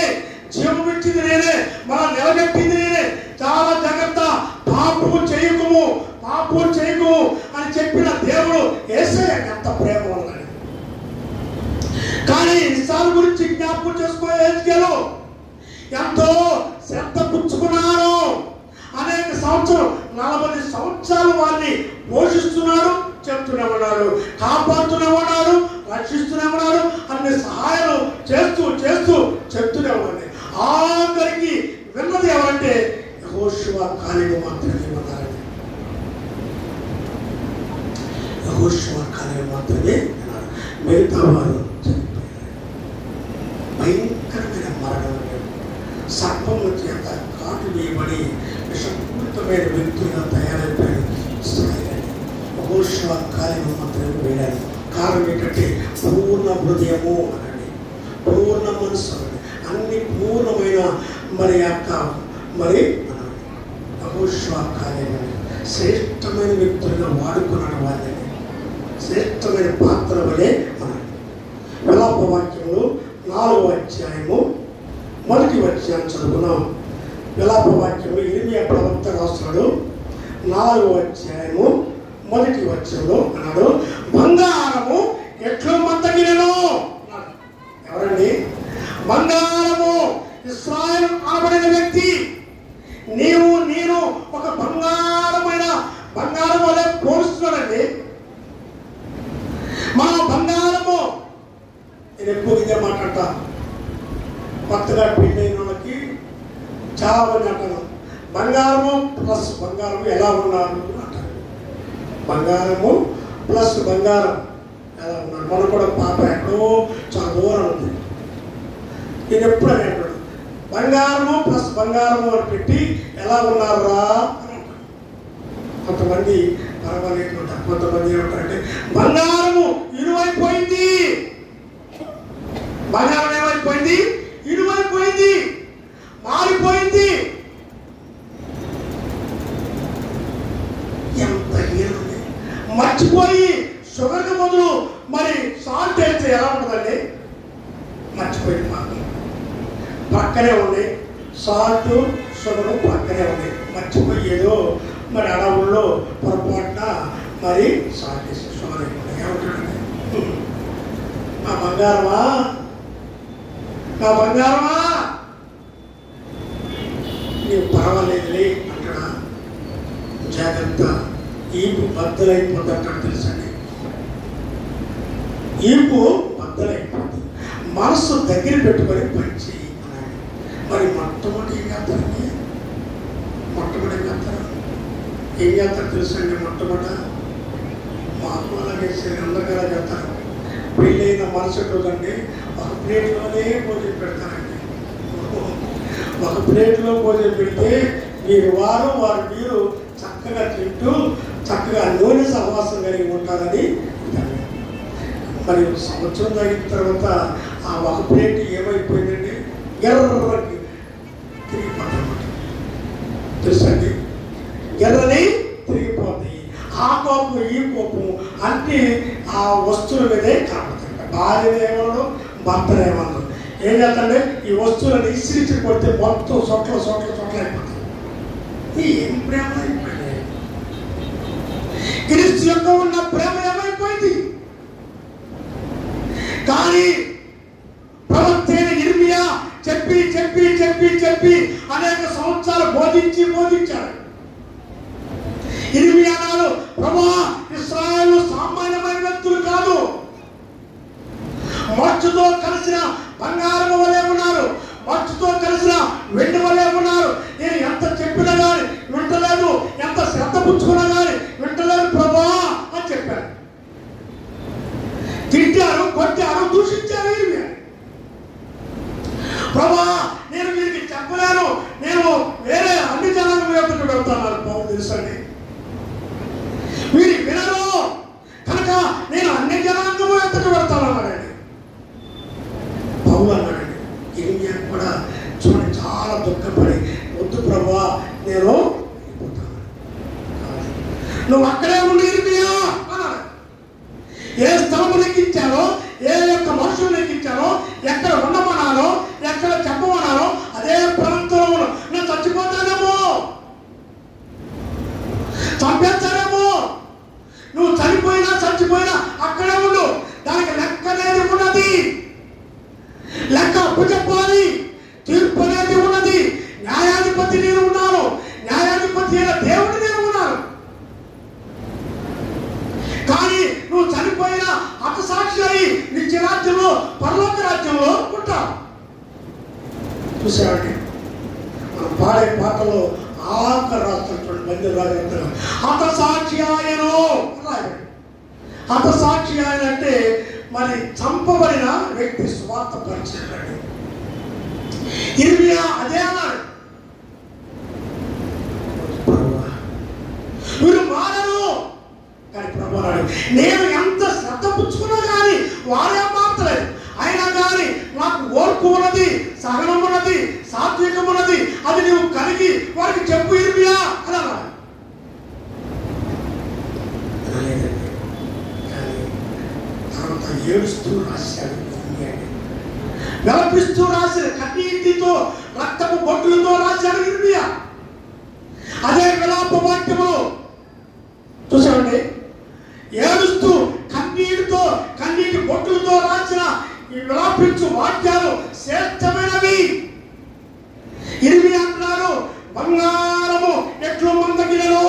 జీవం ఇచ్చింది నేనే, మన నిలబెట్టింది నేనే. చాలా జాగ్రత్త, పాపము చేయకుము అని చెప్పిన దేవుడు యేసయ్య ఎంత ప్రేమ ఉన్నది. కానీ ఇస్సాకు గురించి జ్ఞాపకం చేసుకో, హెజ్కేలు ఎంతో శ్రద్ధ పుచ్చుకున్నాడు. అనేక సంవత్సరం 40 సంవత్సరాలు వారిని పోషిస్తున్నాడు, చెప్తూనే ఉన్నాడు, కాపాడుతూనే ఉన్నాడు, రక్షిస్తూనే ఉన్నాడు, అన్ని సహాయాలు చేస్తూ చెప్తూనే ఉన్నాడు. ఆఖరికి విన్నది ఎవరంటే యెహోషువ కాలేబు మాత్రమే ఉన్నారండి. యెహోషువ కాలేబు మాత్రమే విన్నారు. మిగతా వారు చనిపోయారు. భయంకరమైన మరణం, సర్పము చేత కాటు వేయబడి విషపూరితమైన వ్యక్తులుగా తయారైపోయాడు ఇశ్రాయేలు. యెహోషువ కాలేబు మాత్రమే వేడాడు. కారణం ఏంటంటే పూర్ణ హృదయము అనండి, పూర్ణ మనసు అనండి, అన్ని పూర్ణమైన మరి యెహోషువ కాలేబు శ్రేష్టమైన వ్యక్తులుగా వాడుకున్నాడు. వాళ్ళని శ్రేష్టమైన పాత్ర వలె అన్నాడు. విలాప వాక్యములు 4వ అధ్యాయము 1వ వచనం చదువుకున్నాం. విలాప వాక్యము ఇర్మియా ప్రవక్త రాస్తున్నాడు. 4వ అధ్యాయము 1వ వచనంలో అన్నాడు, బంగారము ఎట్లు మందగినెను. ఎవరండి? బంగారము. ఇశ్రాయేలు అనబడిన వ్యక్తి. నేను ఒక బంగారం వలె పోలుస్తున్నాడండి. మా బంగారము, నేను ఎక్కువ ఇదే మాట్లాడతా. కొత్తగా పెళ్ళైన వాళ్ళకి చాలా మంది అంటారు, బంగారము ప్లస్ బంగారము ఎలా ఉన్నారు అంటారు. బంగారము ప్లస్ బంగారం ఎలా ఉన్నారు. మనం కూడా పాప ఎక్కడో చాలా దూరం ఉంది. నేను ఎప్పుడు అని అంటాడు, బంగారము ప్లస్ బంగారము అని పెట్టి ఎలా ఉన్నారా అని అంటారు. కొంతమంది పర్వాలేదు ఉంటారు, కొంతమంది ఏమంటారంటే బంగారము ఇరువైపోయింది. బంగారం ఏమైపోయింది? ఇరువైపోయింది, మారిపోయింది. ఎంత హీనండి. మర్చిపోయి షుగర్కి బదులు మరి సాల్ట్ వేస్తే ఎలా ఉంటుందండి? మర్చిపోయింది. మాకు పక్కనే ఉంది, సాల్ట్ షుగర్ పక్కనే ఉంది. మర్చిపోయి ఏదో మరి అడవుల్లో పొరపాటున మరి సాల్ట్ వేసి షుగర్ అయిపోయింది. ఏమంటాడండి? నా బంగారమా నీవు పర్వాలేదులే అంటాడా? జాగ్రత్త, ఈపు బద్దలైపోతుంటాడు. తెలుసండి, ఈపు బద్దలైపోతుంది. మనసు దగ్గర పెట్టుకొని పంచి అన్నాడు. మరి మొట్టమొదటి ఏం చేస్తారు? ఏం చేస్తారు తెలుసండి? మొట్టమొదట మాకు అలాగే అందరికీ అలా చెప్తారు. పెళ్ళైన మరుసటి రోజండి ఒక ప్లేట్లోనే భోజనం పెడతారండి. ఒక ప్లేట్లో భోజనం పెడితే వారు మీరు చక్కగా తింటూ చక్కగా నూనె సహవాసం కలిగి ఉంటారని. మరి సంవత్సరం తగ్గిన తర్వాత ఆ ఒక ప్లేట్ ఏమైపోయిందండి? ఎర్రకి తిరిగిపోతారన్నమాట. తెలుసండి, ఎర్రని తిరిగిపోతాయి. ఆ కోపం ఈ కోపం అన్నీ ఆ వస్తువుల మీదే కనబడతాయి. భార్యనేమన్నాడు, భర్తనేమన్నాడు. ఏం చేస్తాంటే ఈ వస్తువులను ఇసిరించి కొడితే మొత్తం సొట్ల అయిపోతాయి. ఏం ప్రేమ అయిపోయింది? క్రీస్తు యొక్క ఉన్న ప్రేమ ఏమైపోయింది? కానీ ప్రవక్త అయిన ఇర్మియా చెప్పి అనేక సంవత్సరాలు బోధించాడు. ఇర్మియా అన్నాడు, ప్రభువా, ఇశ్రాయేలు సామాన్యమైన వ్యక్తులు కాదు, మచ్చుతో కలిసిన బంగారం వలె ఉన్నారు, మచ్చుతో కలిసిన వెండి వలె ఉన్నారు. నేను ఎంత చెప్పినా కానీ వింటలేదు, ఎంత శ్రద్ధ పుచ్చుకున్నా కానీ వింటలేదు ప్రభువా అని చెప్పాను. తిట్టారు, కొట్టారు, దూషించారు. ఇర్మియా, ప్రభువా నేను వీరికి చెప్పలేను, నేను వేరే అన్ని జనాలకు వైపుకు వెళ్తాను. పౌలు తెలుసండి, వీరి వినరు కనుక నేను అన్ని జనాంగము ఎత్తకు పెడతాను అన్నాడండి. పౌలు అన్నాడండి. ఇర్మియా కూడా చూడండి చాలా దుఃఖపడి, వద్దు ప్రభువా నేను వెళ్ళిపోతాను. నువ్వు అక్కడే ఉండి ఇర్మియా అన్నాడు. ఏ స్థలము లెక్కించారో, ఏ యొక్క మనుషులు లెక్కించారో, ఎక్కడ ఉండమన్నారో, ఎక్కడ చెప్పమన్నారో అదే ప్రాంతంలో నేను చచ్చిపోతానేమో చంపేస్తారేమో. నువ్వు చనిపోయినా చచ్చిపోయినా అక్కడే ఉండు, దానికి లెక్క అనేది ఉన్నది, లెక్క అప్పు చెప్పాలి, తీర్పు అనేది ఉన్నది. న్యాయాధిపతి నేను ఉన్నాను, న్యాయాధిపతి అయిన దేవుడు నేను ఉన్నాను. కానీ నువ్వు చనిపోయినా హతసాక్షి అయి నిత్య రాజ్యంలో పరలోక రాజ్యంలో ఉంటావు. చూసామండి మనం పాడే పాటలో ఆఖరి రాస్తున్నటువంటి మంది రాజు హతసాక్షి ఆయను. హతసాక్షి ఆయన అంటే మరి చంపబడిన వ్యక్తి స్వార్థ పరిచయం. ఇర్మియా అదే అన్నాడు, మీరు మారరు. కానీ ప్రభు అన్నాడు, నేను ఎంత శ్రద్ధ పుచ్చుకున్నా కానీ వారేం మారలేదు. అయినా కానీ నాకు ఓర్పు ఉన్నది, సహనం ఉన్నది, సాత్వికం ఉన్నది, అది నువ్వు కలిగి వారికి చెప్పు ఇర్మియా అని అన్నాడు. తర్వాత ఏడుస్తూ రాశాడు, విలపిస్తూ రాశాడు, కన్నీటితో రక్తపు బొట్టులతో రాశాడు ఇర్మియా. అదే విలాప వాక్యములు చూసామండి, ఏడుస్తూ కన్నీటితో కన్నీటి బొట్టులతో రాసిన ఈ విలాపించు వాక్యాలు శ్రేష్టమైనవి. ఇర్మియా అంటున్నాడు, బంగారము ఎట్లు మందగినను,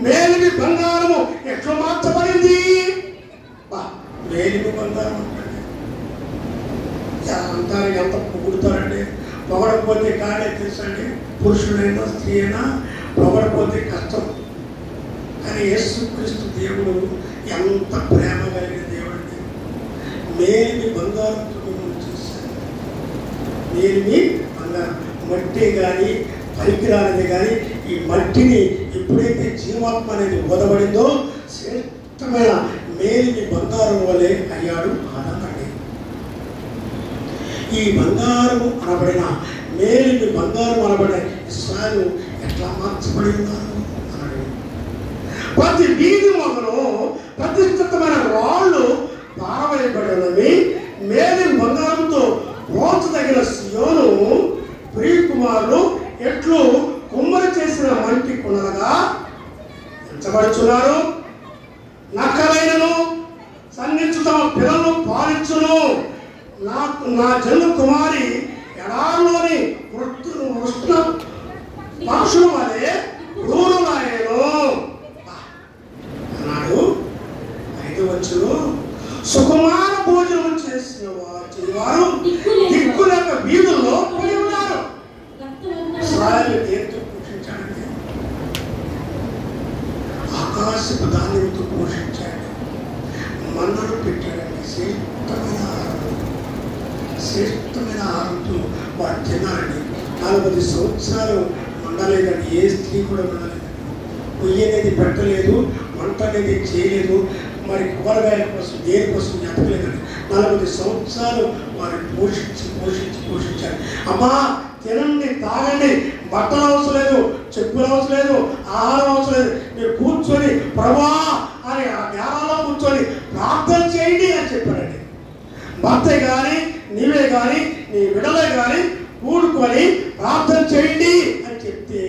మేలిమి బంగారము ఎట్లు మార్చబడింది. మేలిమి బంగారం అంటారు, ఎంత పొగుడుతారండి. పొగడకపోతే కాడే తెలుసండి, పురుషుడైనా స్త్రీ అయినా పొగడపోతే కష్టం. కానీ యేసుక్రీస్తు దేవుడు ఎంత ప్రేమ కలిగిన దేవుడు. మేలిమి బంగారంతో చూశాను. మేలిమి బంగారం, మట్టి కానీ పనికిరానిది కానీ ఈ మట్టిని ఎప్పుడైతే జీవాత్మ అనేది వదబడిందో శ్రేష్టమైన మేలిమి బంగారం వలె అయ్యాడు ఆదామండి. ఈ బంగారము అనబడిన మేలిమి బంగారం అనబడిన ఇశ్రాయేలు ఎట్లా మార్చబడి ఉన్నారు అన్నాడు. ప్రతి వీధి మొదలు ప్రతిష్ఠితమైన రాళ్ళు పారవేయబడినవి. మేలిమి బంగారంతో పోల్చదగిన సియోను ప్రియకుమారులు ఎట్లు కుమ్మరి చేసిన మంటి కొనగా ఎంచబడుచున్నారు. నక్కలైనను సన్నిధి తమ పిల్లలు పాలించును. నా జన్మ కుమారి ఎడారిలోని వృష్ణ పక్షుల వలె క్రూరులాయను అన్నాడు. 5వ వచనం, సుకుమార భోజనం చేసిన వారు దిక్కులేక వీధుల్లో పడి ఉన్నారు. ఇశ్రాయేలు దేనితో పోషించాడండి? ఆకాశపు ధాన్యంతో పోషించాడు, మన్నను పెట్టాడండి. శ్రేష్టమైన ఆహారంతో వాడు తిన్నారండి. 40 సంవత్సరాలు ఉండలేదండి, ఏ స్త్రీ కూడా ఉండలేదు. పొయ్యి అనేది పెట్టలేదు, వంట అనేది చేయలేదు, మరి కూరగాయల కోసం దేనికోసం ఎత్తలేదండి. 40 సంవత్సరాలు వారిని పోషించారు. అమ్మా తినండి, తాగండి, బట్టలు అవసరం లేదు, చెప్పులు అవసరం లేదు, ఆహారం అవసరం లేదు, మీరు కూర్చొని ప్రభా అని ఆ ధ్యానంలో కూర్చొని ప్రార్థన చేయండి అని చెప్పాడండి. భర్త కానీ నీవే కానీ నీ బిడ్డలే కానీ కూడుకొని ప్రార్థన చేయండి అని చెప్తే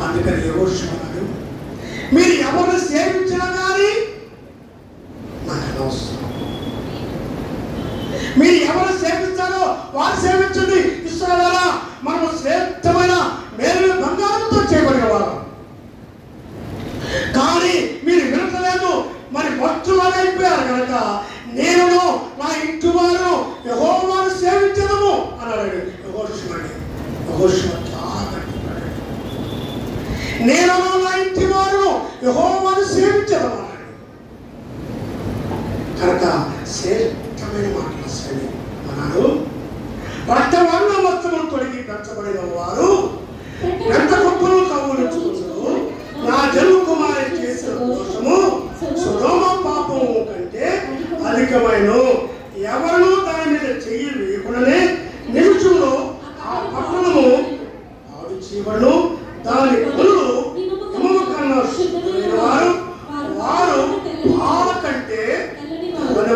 అందుకని యెహోషువ అన్నాడు, మీరు ఎవరిని సేవించినా కానీ నాకు అనవసరం. మీరు ఎవరు సేవిస్తారో వారు సేవించండి. ఇశ్రాయేలురా, మనము శ్రేష్టమైన మేలు బంగారంతో చేయబడిన వారు. కానీ మీరు వినట్లేదు, మరి భక్తులాగా అయిపోయారు కనుక నేను నా ఇంటి వారు యెహోవాను సేవించదము అన్నాడు యెహోషువ. చాలా గట్టిపడ్డాడు. నేను నా ఇంటి వారు యెహోవాను సేవించదము అన్నాడు. కనుక శ్రేష్టమైన మాటలు సరి అన్నాడు. రక్తవర్ణ వస్త్రములు తొడిగి పెంచబడిన వారు ఎంత గొప్పలు కవులుచుకున్నారు. నా జన్మ కుమారి చేసిన దోషము సొదొమ పాపము కంటే అధికమైన. ఎవరు దాని మీద చెయ్యి వేయకుండానే నిమిషంలో ఆ పట్టణము పాడు చేయబడును. దాని పనులు హిమము కన్నా శుద్ధమైన వారు పాల కంటే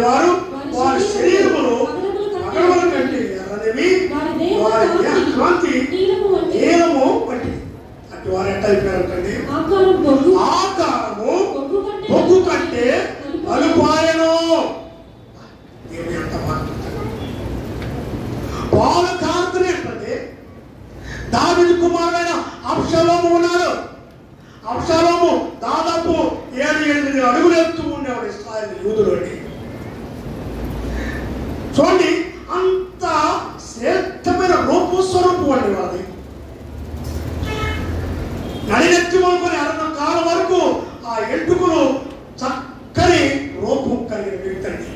వారు వారి శరీరములు పగడముల కంటే ఎర్రనివి, వారి కాంతి నీలము వంటి అబ్రహాము దాదాపు 7-8 అడుగులు ఎత్తు ఉండేవాడు ఇశ్రాయేలు యూదులు అండి. చూడండి, అంత శ్రేష్టమైన రూపస్వరూపం అండి వాది. నడినెత్తి మొదలుకొని 60 కాలం వరకు ఆ ఎంటుకలు చక్కని రూపం కలిగిన వ్యక్తి అండి.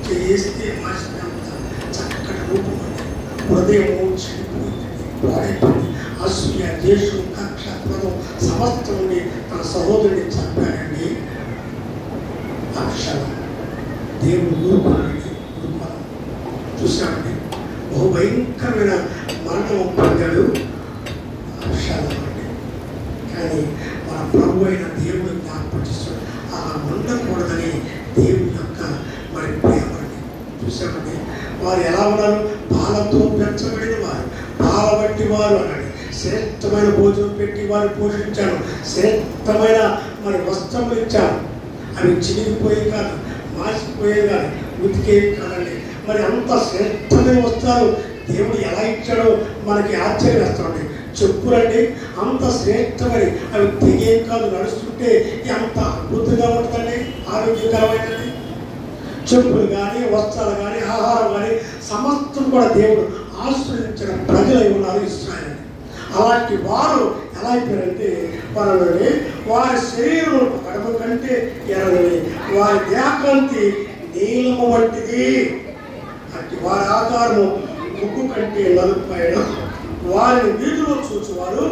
చేస్తే చక్కటి రూపం అండి. హృదయం చెడిపోయింది, అసూయ, ద్వేషం, కక్ష, క్రోధం సమస్తం ఉండి తన సహోదరుడిని చంపాడండి. అక్షరం దేవుడు ఊరుకోనండి, చూసామండి. బహు భయంకరమైన మరణం పొందాడు అక్షరం అండి. కానీ మన ప్రభు అయిన దేవుడు జ్ఞాపకిస్తాడు, అలా ఉండకూడదని దేవుని యొక్క మరి ప్రేమ అండి. చూసామండి, వారు ఎలా ఉన్నారు? పాలతో పెంచబడిన వారు, పాల బట్టి వారు అన్నాడు. శ్రేష్టమైన భోజనం పెట్టి వారు పోషించాను, శ్రేష్టమైన మరి వస్త్రములు ఇచ్చాను. అవి చినిగిపోయి కాదు, మాసిపోయే కాదు, ఉతికేవి కాదండి. మరి అంత శ్రేష్టమైన వస్త్రాలు దేవుడు ఎలా ఇచ్చాడో మనకి ఆశ్చర్యం వేస్తామండి. చెప్పులండి అంత శ్రేష్టమని, అవి తెగేం కాదు, నడుస్తుంటే ఎంత అద్భుతంగా ఉంటుందండి, ఆరోగ్యకరమైనది. చెప్పులు కానీ, వస్త్రాలు కానీ, ఆహారం కానీ సమస్తం కూడా దేవుడు ఆశ్రయించిన ప్రజలై ఉన్నారు ఇశ్రాయేలు. అలాంటి వారు ఎలా అయిపోయారంటే వారిలోని వారి శరీరం గడప కంటే ఎర్రని, వారి దేహకాంతి నీలము వంటిది. అట్టి వారి ఆకారము ముక్కు కంటే నలుపాయడం, వారిని వీధిలో చూసేవారు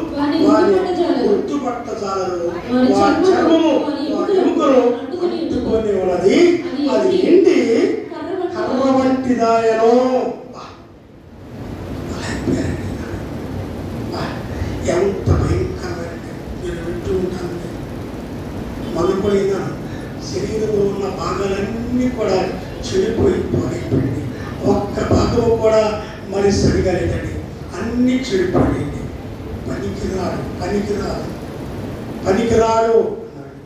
వారిని గుర్తుపట్టజాలరు. వారి చర్మము వారి ఎముకలు అంటుకొని ఉన్నది, అది ఎండి కర్ర వంటిదాయను. ఎంత భయంకరమైన నేను వింటూ ఉంటాను. మనుకోలేదా శరీరంలో ఉన్న భాగాలన్నీ కూడా చెడిపోయి పాడైపోయింది. ఒక్క భాగం కూడా మరి సరిగా లేదండి, అన్నీ చెడిపోయింది. పనికిరాడు పనికిరాడు పనికిరాడు అన్నాడు.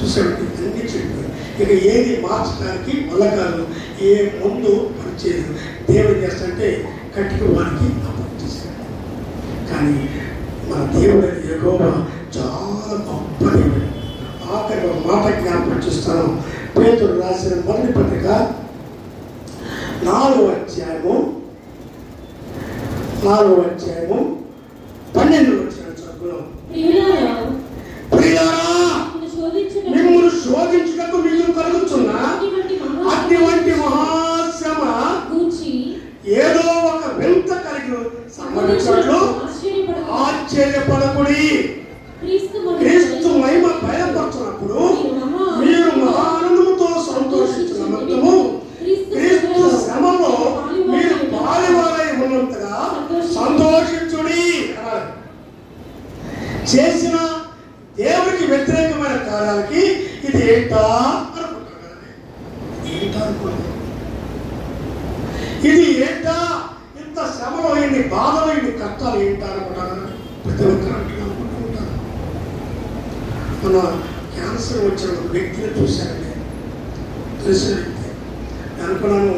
చూసాడు, అన్నీ చెడిపోయింది. ఇక ఏది మార్చడానికి వల్ల కాదు, ఏ ముందు పనిచేయదు. దేవుడు చేస్తుంటే కట్టికి వానికి అప్పగించేశాడు. కానీ మన దేవుడు యెహోవా చాలా గొప్ప దేవుడు. ఆఖరి ఒక మాట జ్ఞాపకం చేస్తాను. పేతురు రాసిన మొదటి పత్రిక 4వ అధ్యాయము 12వ వచనం చదువుదాం. ప్రియులారా, మిమ్మల్ని శోధించుటకు మీకు కలుగుతున్న అగ్ని వంటి మహాశ్రమ ఏదో ఒక వింత కలిగి సంబంధించినట్లు ఆశ్చర్యపడకుడి. క్రీస్తు మహిమ బయలుపరచినప్పుడు మీరు మహానందముతో సంతోషించిన నిమిత్తము క్రీస్తు శ్రమలో మీరు పాలివారై ఉన్నంతగా సంతోషించుడి. చేసిన దేవుడికి వ్యతిరేకమైన కార్యాలకి ఇది ఏంటా అనుకుంటారు. ఇది ఏంటా, ఇంత శ్రమలో ఇన్ని బాధలు ఇన్ని కష్టాలు ఏంటా అనుకుంటారు. ప్రతి ఒక్కరు అనుకుంటూ ఉంటారు. మన క్యాన్సర్ వచ్చిన వ్యక్తిని చూశానండి, తెలిసిన వ్యక్తి. అనుకున్నాను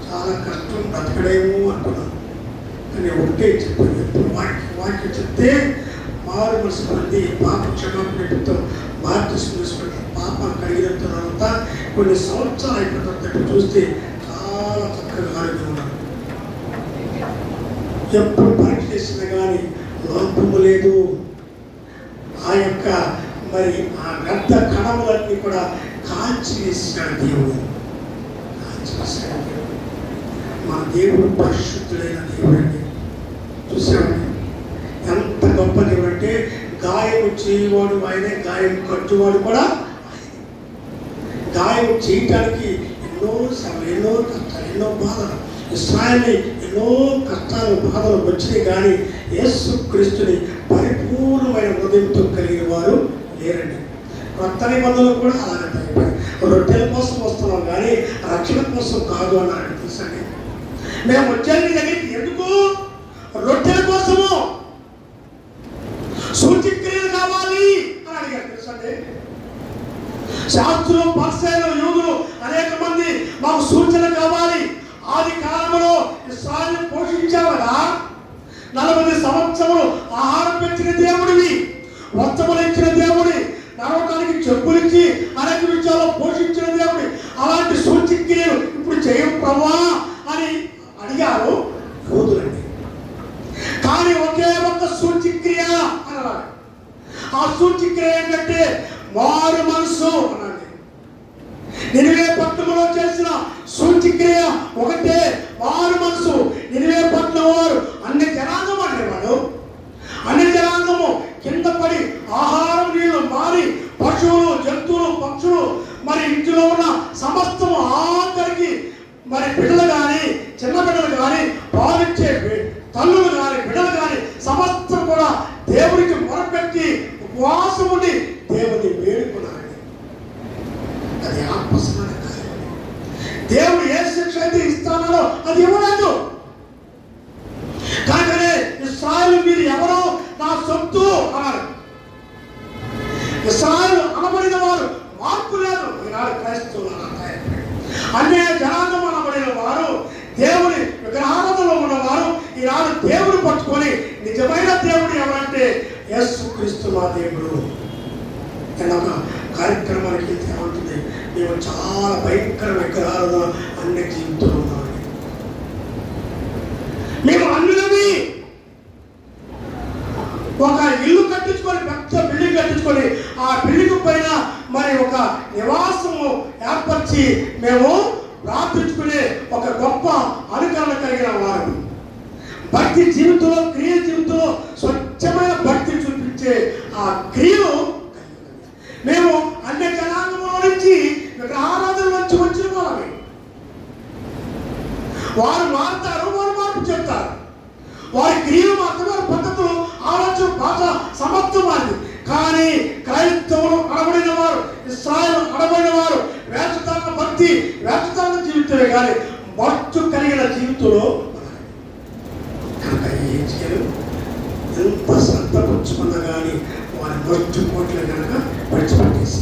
చాలా కష్టం బ్రతకడేమో అనుకున్నాను. కానీ ఒకటే చెప్పాను, ఎప్పుడు వాక్యం చెప్తే మారు మనసు పొంది పాప క్షమాపణ పెట్టుతో బాప్తిస్మం తీసుకుంటారు. పాపం కడిగిన తర్వాత కొన్ని సంవత్సరాలు అయిపోయిన తర్వాత చూస్తే చాలా చక్కగా ఆరోగ్యం ఉన్నారు. ఎప్పుడు పరీక్ష చేసినా కానీ లోపము లేదు. ఆ యొక్క మరి ఆ గడ్డ కణములన్నీ కూడా కాల్చి వేసాడు దేవుడు. మన దేవుడు పరిశుద్ధుడైన దేవుడు అండి. చూసామండి ఎంత గొప్ప దేవుడు అంటే, గాయం చేయవాడు ఆయనే, గాయం కట్టువాడు కూడా గాయం చేయటానికి ఎన్నో శ్రమలు, ఎన్నో కష్టాలు, ఎన్నో బాధలు. ఇశ్రాయేలుని ఎన్నో కష్టాలు బాధలు వచ్చినాయి. కానీ యేసు క్రీస్తుని పరిపూర్ణమైన హృదయంతో కలిగిన వారు లేరండి. కొత్త నిబంధనలు కూడా అలాగే అయిపోయాయి. రొట్టెల కోసం వస్తున్నాం కానీ రక్షణ కోసం కాదు అన్నాడు. తెలుసండి, మేము వచ్చాను మీ దగ్గరికి ఎందుకు? రొట్టెల కోసము, సూచక్రియలు కావాలి అని అడిగారు. తెలుసండి, శాస్త్రులు, పరిసయ్యులు, యూదులు అనేక మంది మాకు సూచన కావాలి. ఆది కాలంలో ఇశ్రాయేలును పోషించావరా, 40 సంవత్సరములు ఆహారం పెట్టిన దేవుడివి, వస్త్రములు ఇచ్చిన దేవుడు ఒకటే, మారు మనసు అనండి. నినివే పట్టణంలో చేసిన సూచిక్రియ ఒకటే, మారు మనసు. నినివే పట్టణం వారు అన్ని జనాంగం అనేవాడు. అన్ని జనాంగము కింద పడి ఆహారం నీళ్లు మారి పశువులు, జంతువులు, పక్షులు, మరి ఇంటిలో ఉన్న సమస్తము ఆఖరికి మరి బిడ్డలు కానీ, చిన్న బిడ్డలు కానీ, పాలిచ్చే తల్లులు కానీ, బిడ్డలు కానీ సమస్తం కూడా దేవుడికి మొరపెట్టి ఉపవాసం ఉండి దేవుని వేడుకున్నారండి. అది ఆత్మసమైన కార్యం. దేవుడు ఏ శిక్ష అయితే ఇస్తానో అది ఇవ్వలేదు. కానీ ఇశ్రాయేలు మీరు ఎవరో నా సొత్తు అన్నారు. ఇశ్రాయేలు అనబడిన వారు మార్పు లేదు. ఈనాడు క్రైస్తవులు అన్య జనాంగం అనబడిన వారు, దేవుని విగ్రహారాధనలో ఉన్నవారు ఈనాడు దేవుడు పట్టుకొని నిజమైన దేవుడు ఎవరంటే యేసుక్రీస్తు మా దేవుడు. ఒక కార్యక్రమానికి ఏమంటుంది, మేము చాలా భయంకర విగ్రహారాధన అన్ని జీవితంలో ఉన్నామండి. మేము అన్యులమి. ఒక ఇల్లు కట్టించుకొని, పెద్ద బిల్డింగ్ కట్టించుకొని ఆ బిల్డింగ్ పైన మరి ఒక నివాసము ఏర్పరిచి మేము ప్రార్థించుకునే ఒక గొప్ప అనుకరణ కలిగిన వారు. భక్తి జీవితంలో, క్రియ జీవితంలో స్వచ్ఛమైన భక్తి చూపించే ఆ క్రియలు మేము అన్ని జనాంగంలో నుంచి విగ్రహారాధన నుంచి వచ్చిన వాళ్ళమే. వారు మారుతారు, వారు మార్పు చెప్తారు. వారి క్రియలు మాత్రం, వారి పద్ధతులు, ఆలోచన, భాష సమర్థం మాది. కానీ క్రైస్తవులు అనబడిన వారు, ఇశ్రాయేలు అనబడిన వారు వేషధారణ భక్తి, వేషధారణ జీవితమే కానీ భక్తు కలిగిన జీవితంలో కనుక ఏం చేయరు. ఎంత శ్రద్ధ పుచ్చుకున్నా కానీ వారి భక్తు కోట్లు కనుక విడిచిపెట్టేసి,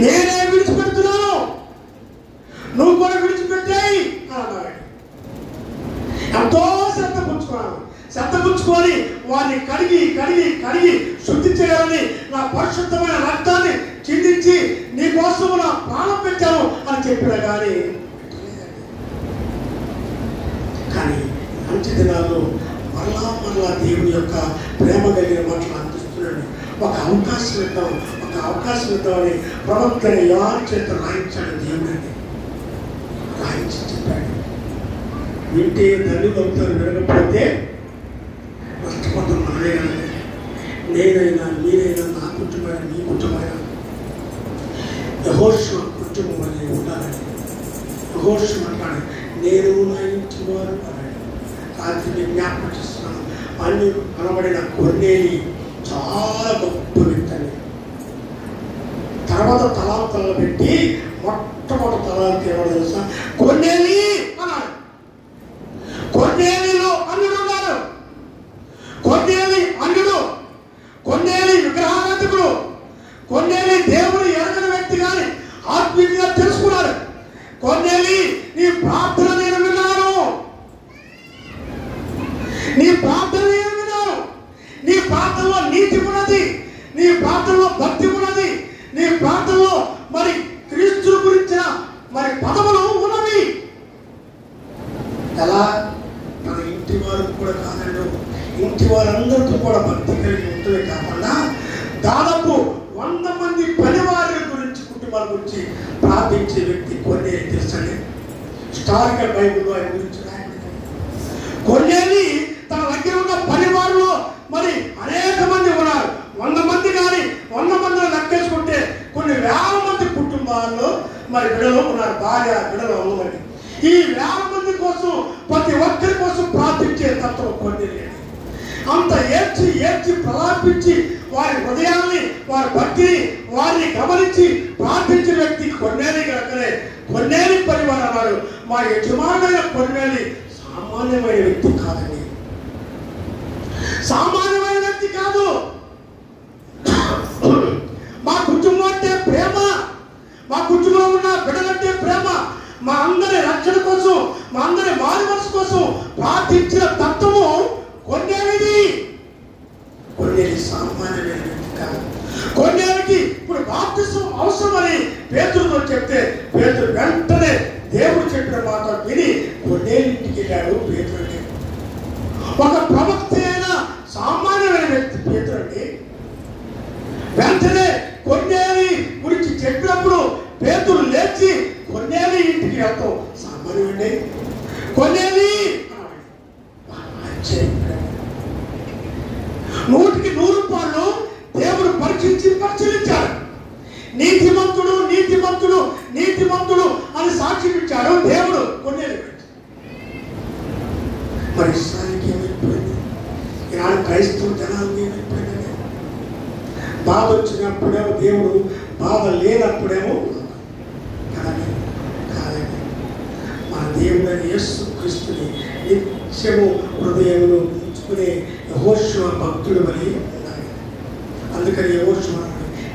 నేనే విడిచిపెడుతున్నాను, నువ్వు కూడా విడిచిపెట్టాయి అన్నాడు. ఎంతో శ్రద్ధ పుచ్చుకున్నాను. శ్రద్ధ పుచ్చుకొని వారిని కడిగి కడిగి కడిగి శుద్ధి చేయాలని, నా పరిశుద్ధమైన రక్తాన్ని చిందించి నీ కోసం నా ప్రాణం పెట్టాను అని చెప్పిన కానీ మంచి దినాల్లో మరలా దేవుని యొక్క ప్రేమ కలిగిన మాటలు అందిస్తున్నాడు. ఒక అవకాశం ఇద్దామని ప్రవక్త యోహాను చేత రాయించాడు దేవుడు అండి. రాయించి చెప్పాడు, వింటే ధన్యులు అవుతారు, వినకపోతే నష్టపోతాం. మనమైనా, నేనైనా, మీరైనా, నా కుటుంబమైన, మీ కుటుంబమైన యెహోషువ కుటుంబం అనేది ఉండాలని. యెహోషువ అంటాడు, నేను నా ఇంటి వారు అన్నాడు. రాత్రి నేను జ్ఞాపకం చేస్తున్నాను. అన్ని అనబడిన కొర్నేలి చాలా గొప్ప వ్యక్తి అని. తర్వాత తలాంతలు పెట్టి మొట్టమొదటి తలాంతి ఎవరు తెలుసా? కొర్నేలి అన్నాడు. కొర్నేలిలో అన్యుడు ఉన్నాడు. కొర్నేలి అన్యుడు, కొర్నేలి విగ్రహారాధకుడు, కొర్నేలి దేవుడు ఎరగని వ్యక్తి కానీ ఆత్మీయంగా తెలుసుకున్నాడు. కొర్నేలి, నీ ప్రార్థన నేను విన్నాను, నీ ప్రార్థన నేను విన్నాను. నీ ప్రార్థనలో నీతి ఉన్నది, నీ ప్రార్థనలో భక్తి ఉన్నది, నీ ప్రార్థనలో మరి క్రీస్తు గురించిన మరి పదములు ఉన్నవి. ఎలా? మన ఇంటి వారు కూడా కాదండి, ఇంటి వారందరితో కూడా భక్తి కలిగి ఉంటమే కాకుండా దాదాపు 100 మంది పనివారి గురించి, కుటుంబాల గురించి ప్రార్థించే వ్యక్తి కొన్నేలి తెలుసండి. హిస్టారికల్ బైబుల్లో ఆయన గురించి రాయబడింది. కొన్నేలి తన దగ్గర ఉన్న పనివారులో మరి అనేక మంది ఉన్నారు. 100 మంది కానీ 100 మందిని లెక్కేసుకుంటే కొన్ని వేల మంది కుటుంబాల్లో మరి బిడ్డలు ఉన్నారు. భార్య బిడ్డలు 100 మంది. ఈ వేల మంది కోసం, ప్రతి ఒక్కరి కోసం ప్రార్థించే తత్వం కొన్నేలి. అంత ఏడ్చి ప్రలాపించి వారి హృదయాన్ని, వారి భక్తిని, వారిని గమనించి ప్రార్థించిన వ్యక్తి కొన్నేలి కనుకనే కొన్నేలి పరివారం అన్నాడు. మా యజమానుడైన కొన్నేలి సామాన్యమైన వ్యక్తి కాదండి, సామాన్యమైన వ్యక్తి కాదు. మా కుటుంబం అంటే ప్రేమ, మా కుటుంబంలో ఉన్న బిడ్డలంటే ప్రేమ, మా అందరి రక్షణ కోసం, మా అందరి మారు మనసు కోసం ప్రార్థించిన తత్వము కొన్నేలిది. కొన్నేలి సామాన్యమైన వ్యక్తి కాదు. కొన్నేలికి ఇప్పుడు బాప్తిసం అవసరమని పేతురుతో చెప్తే పేతురు వెంటనే దేవుడు చెప్పిన మాట విని కొన్నేలి ఇంటికి వెళ్ళాడు. పేతురు అంటే ఒక ప్రవక్త అయిన సామాన్యమైన వ్యక్తి పేతురు అండి. వెంటనే కొన్నేలి గురించి చెప్పినప్పుడు పేతురు లేచి కొన్నేలి ఇంటికి వెళ్తాం. సామాన్యుడే కొన్నేలి 100కి 100 రూపాయలు దేవుడు పరిశీలించాడు. నీతిమంతుడు నీతిమంతుడు నీతిమంతుడు అని సాక్షి ఇచ్చాడు దేవుడు కొన్నేలి. మరి ఇస్రాయిల్కి ఏమైపోయింది? ఈనాడు క్రైస్తవ జనానికి ఏమైపోయింది? బాధ వచ్చినప్పుడేమో దేవుడు, బాధ లేనప్పుడేమో కాదండి. మన దేవుడైన యేసు క్రీస్తుని నిత్యము హృదయంలో ఉంచుకునే యెహోషువ భక్తుడు అని ఉండాలి. అందుకని యెహోషువ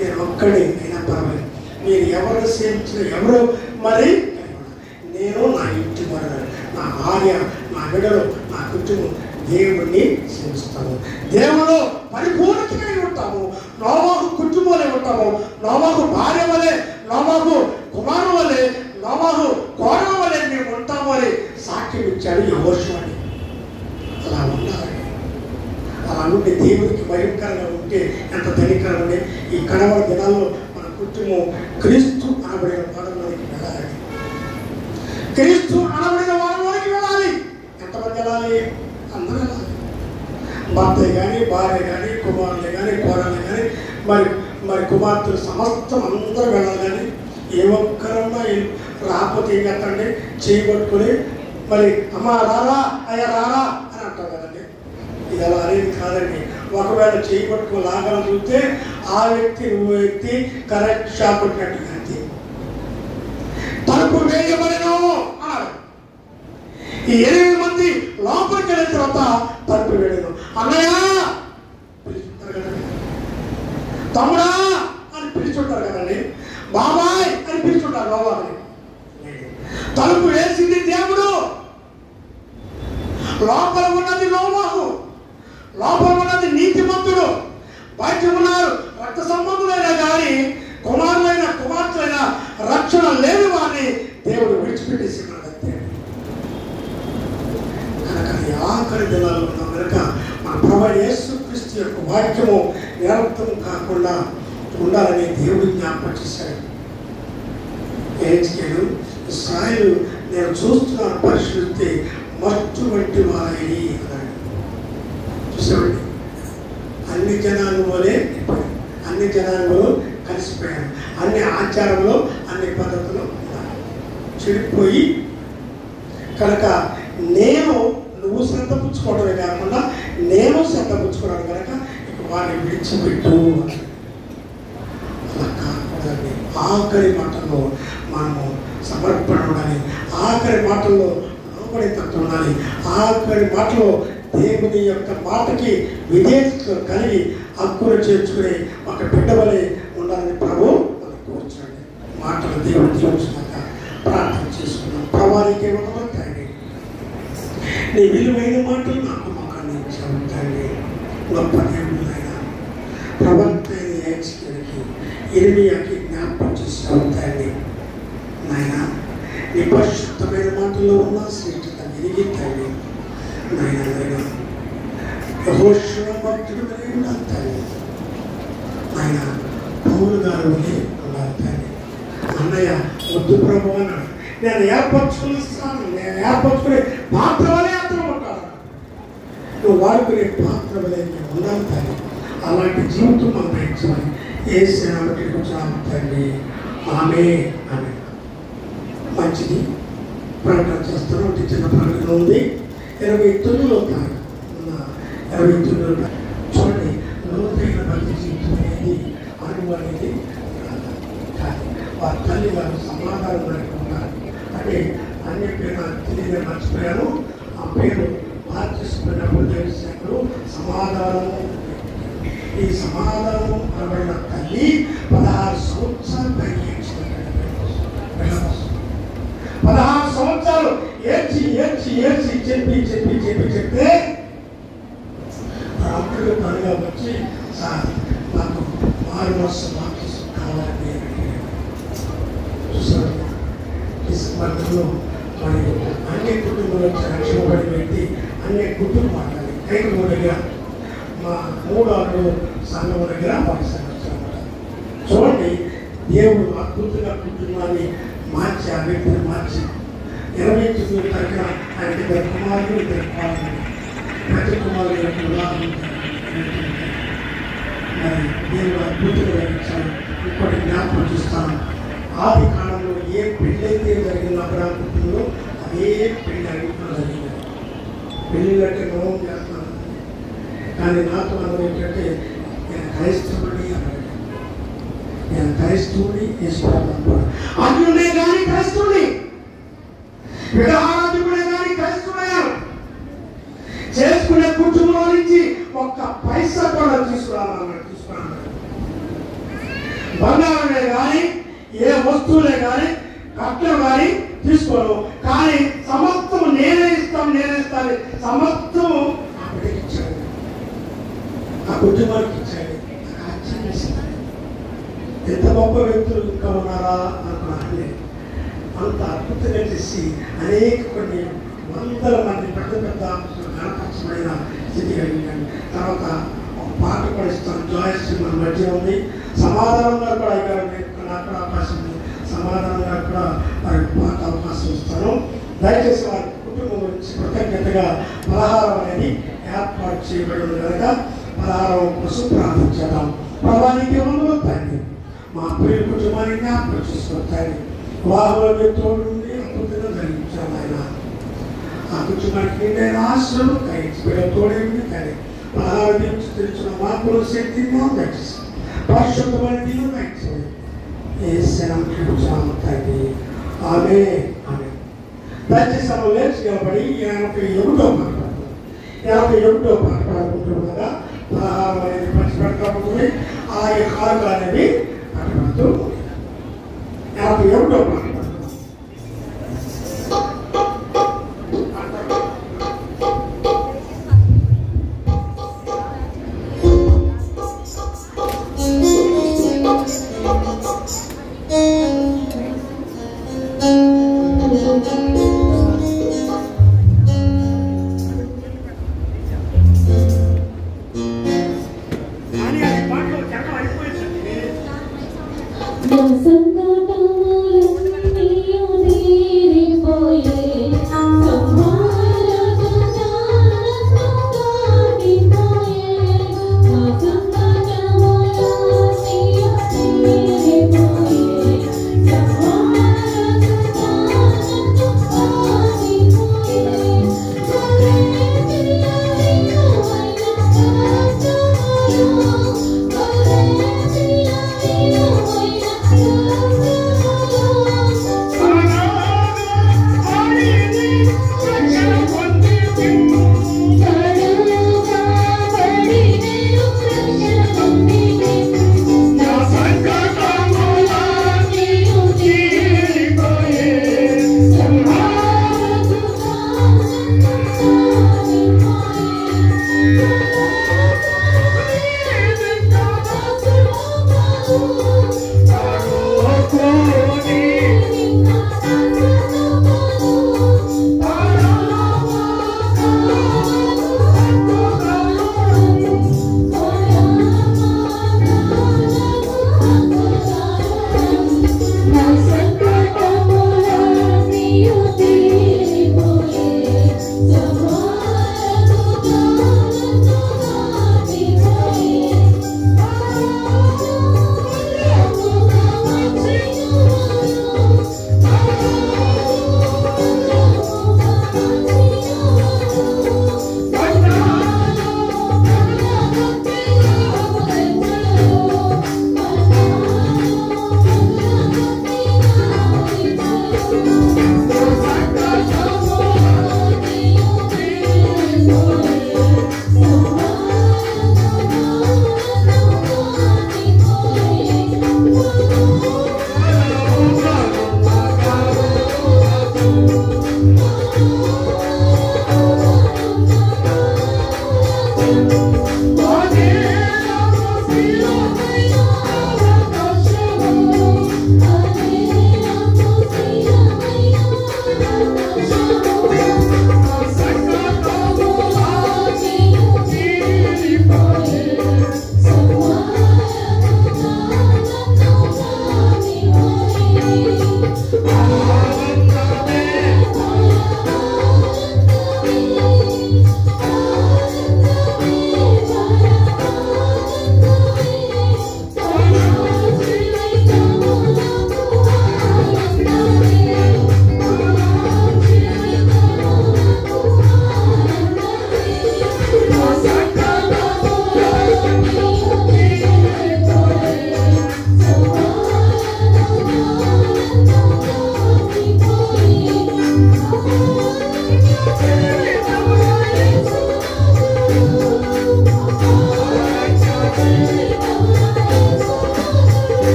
నేను ఒక్కడే అయినా పర్వాలేదు, మీరు ఎవరు సేవించిన ఎవరు మరి నేను నా ఇంటి వారు, నా భార్య, నా బిడ్డలు, నా కుటుంబం దేవుణ్ణి సేవిస్తాము. దేవుడు పరిపూర్ణత కలిగి ఉంటాము. నోవాహు కుటుంబం వలె ఉంటాము. నోవాహు భార్య వలె, నోవాహు కుమారు వలె, నోవాహు కోడల వలె మేము ఉంటాము అని సాక్ష్యం ఇచ్చాడు యెహోషువ. అలా ఉండాలి. అలా ఉంటే దేవుడికి భయంకరంగా ఉంటే ఎంత ధనికరంగా ఉంటే ఈ కడవర దినాల్లో మన కుటుంబం క్రీస్తు అనబడిన వారంలోకి వెళ్ళాలి. క్రీస్తు అనబడిన వారంలోకి వెళ్ళాలి. ఎంతమంది వెళ్ళాలి? అందరూ వెళ్ళాలి. భర్త కానీ, భార్య కానీ, కుమారులే కానీ, కోడలే కానీ, మరి కుమార్తెలు సమస్తం అందరూ వెళ్ళాలి. కానీ ఏ ఒక్కరన్నా రాకపోతే ఏం చేస్తారంటే చేయబట్టుకుని మరి అమ్మ రారా అయ్యా రారా అని అంటారు కదండి. ఇది అలా అనేది కాదండి. ఒకవేళ చేయబట్టుకుని లాగాలని చూస్తే ఆ వ్యక్తి కరెక్ట్ షాప్ కొట్టినట్టు అంతే. తలుపు వేయబడను అన్నారు. ఈ 8 మంది లోపలికి వెళ్ళిన తర్వాత తలుపు వేయను. అన్నయ్య పిలుచుంటారు కదండి, తమ్ముడా అని పిలుచుంటారు కదండి, బాబాయ్ అని పిలుచుంటారు. బాబాయ్ తలుపు వేసింది దేవుడు. లోపల ఉన్నది నోవాహు, లోపల ఉన్నది నీతిమంతుడు. బయట ఉన్నారు రక్త సంబంధులైనా కానీ, కుమారులైన కుమార్తెలైన రక్షణ లేని వారిని దేవుడు విడిచిపెట్టేసి అంతే. కనుక ఈ ఆఖరి దినాల్లో ఉన్నాం కనుక మన ప్రభువైన యేసుక్రీస్తు యొక్క వాక్యము నిరర్థం కాకుండా ఉండాలని దేవుడు జ్ఞాపకం చేశాడు. హెజ్కేలు ఇశ్రాయేలు నేను చూస్తున్నాను పరిశీలిస్తే మత్తు వంటి వారిని అన్నాడు. చూసామండి, అన్ని జనాలు వలె అన్ని జనాలు కలిసిపోయారు. అన్ని ఆచారంలో అన్ని పద్ధతులు చెడిపోయి కనుక నువ్వు శ్రద్ధ పుచ్చుకోవడమే కాకుండా నేను శ్రద్ధ పుచ్చుకోవడం కనుక ఇక వారిని విడిచిపెట్టు. అలా కాకూడదండి. ఆఖరి మాటల్లో మనము సమర్పణ ఉండాలి. ఆఖరి మాటల్లో లోబడి తత్వం ఉండాలి. ఆఖరి మాటలో దేవుని యొక్క మాటకి విధేయత కలిగి హక్కును చేర్చుకుని ఒక బిడ్డ వలె ఉండాలని ప్రభు మనకు కోరుచండి. మాటలు దేవుడు దీవించినాక ప్రార్థన చేసుకున్నాం. ప్రభావికి ఇవ్వగలుగుతాయి. నీ విలువైన మాటలు నాకు మొక్కని ఇచ్చావుతాయి. గొప్ప దేవుడునైనా ప్రవక్త హెజ్కేలుకి ఇర్మియాకి జ్ఞాపకం చేస్తావుతాయి. నాయన నీ పరిశుద్ధమైన మాటల్లో ఉన్న శ్రేష్టత ఎరిగితాయి. నాయన యెహోషువ భక్తుడు వలె ఉండాలి. ఆయన పౌలు గారు వలె ఉండాలి. అన్నయ్య వద్దు ప్రభు అన్నాడు. నేను ఏర్పరచుకునిస్తాను, నేను ఏర్పరచుకునే పాత్ర వలె అర్థం ఉంటాను. నువ్వు వాడుకునే పాత్ర వలె ఉండాలి తండ్రి. అలాంటి జీవితం మనం పెంచాలి. ఏ సేనకి తండ్రి. ఆమె ఆమె మంచిది. ప్రకటన చేస్తాను. ఒకటి చిన్న ప్రకటన ఉంది. 29లో 29 చూడండి. లోతైన భక్తి జీవితం అనేది అనుభవం అనేది కానీ వారి తల్లి గారు సమాధానం లేకుండా అంటే అన్ని పేరు తెలియని మర్చిపోయాను. ఆ పేరు మార్చేసుకున్నప్పుడు తెలిసినప్పుడు సమాధానము. ఈ సమాధానం అనబడిన తల్లి 16 సంవత్సరాలు పైకి 16 సంవత్సరాలు ఏడ్చి ఏడ్చి ఏడ్చి చెప్తే రాత్రులు పనిగా వచ్చి సార్ నాకు 6 మాసం బాప్తిసం కావాలని చూసారు. డిసెంబర్లో మరి అన్ని కుటుంబాలు రక్షణపడి పెట్టి అన్ని కుటుంబాలు కైకు దగ్గర మా 3 సంఘం దగ్గర వారి సంఘం దేవుడు అద్భుతంగా కుటుంబాన్ని మార్చి ఆ వ్యక్తిని మార్చి 29 తరగతి ఆయన ఇద్దరు కుమారులు ఇద్దరు కుమారులు ప్రతి కుమారుడు యొక్క ఉదాహరణ మరి దేవుడు అద్భుతంగా ఇచ్చాడు. ఇంకోటి జ్ఞాపకం చూస్తాను, ఆది కాలంలో ఏ పెళ్ళైతే జరిగిందో అబ్రహాము కుటుంబంలో అదే పెళ్ళి అడుగుతున్నా జరిగింది. పెళ్ళిళ్ళు అంటే నోం చేస్తున్నాను, కానీ నాతో అన్నది ఏంటంటే నేను క్రైస్తవుని అన్నాడు. నేను క్రైస్తవుని వేసుకోవాలి అన్యుడే కానీ క్రైస్తవుని, విగ్రహారాధికుడే కానీ క్రైస్తవుడయ్యాను. చేసుకునే కుటుంబంలో నుంచి ఒక్క పైసా కూడా తీసుకురావాలన్నాడు. బంగారమే కానీ ఏ వస్తువులే కానీ కట్నం కానీ తీసుకోను, కానీ సమస్తం నేనే ఇస్తాను సమస్తం ఆ బిడ్డకి ఇచ్చాడు, ఆ కుటుంబానికి ఇచ్చాడు. ఎంత గొప్ప వ్యక్తులు ఇంకా ఉన్నారా అనుకున్నాను. అంత అద్భుతంగా చేసి అనేక కొన్ని వందల మంది పెద్ద పెద్ద గణపరచమైన స్థితి కలిగినాడు. తర్వాత ఒక పాట కూడా ఇస్తాను, జాయిస్ మన మధ్య ఉంది. సమాధానంగా కూడా ఇక్కడ నాకు కూడా అవకాశం ఉంది. సమాధానంగా కూడా వారికి పాట అవకాశం ఇస్తాను. దయచేసి వారి కుటుంబం గురించి కృతజ్ఞతగా పలహారం అనేది ఏర్పాటు చేయబడింది కనుక పలహారం కోసం ప్రార్థించేద్దాం. ప్రభానికి వందలు తండ్రి, మా ప్రియ కుటుంబాన్ని జ్ఞాపకం చేసుకుంటాను. వివాహంలో తోడు నుండి అద్భుతంగా జరిగించాను ఆయన. ఆ కుటుంబానికి నిండైన ఆశ్రమం కలిగి తోడే ఉంది. కానీ పలహారం నుంచి తెలిసిన మార్పుల శక్తిని దయచేసి పరిశుద్ధమైన నీరు దయచేసి ఏసేనామం చూపించాము తండ్రి. ఆమేన్. ఆమేన్. దయచేసి మనం లేచి నిలబడి 81వ పాట పాడుకుంటుండగా పలహారం అనేది పంచిపెడతా ఉంటుంది. ఆ కారు అనేది పట్టబడుతూ ఉంటుంది. 51వ పాట Oh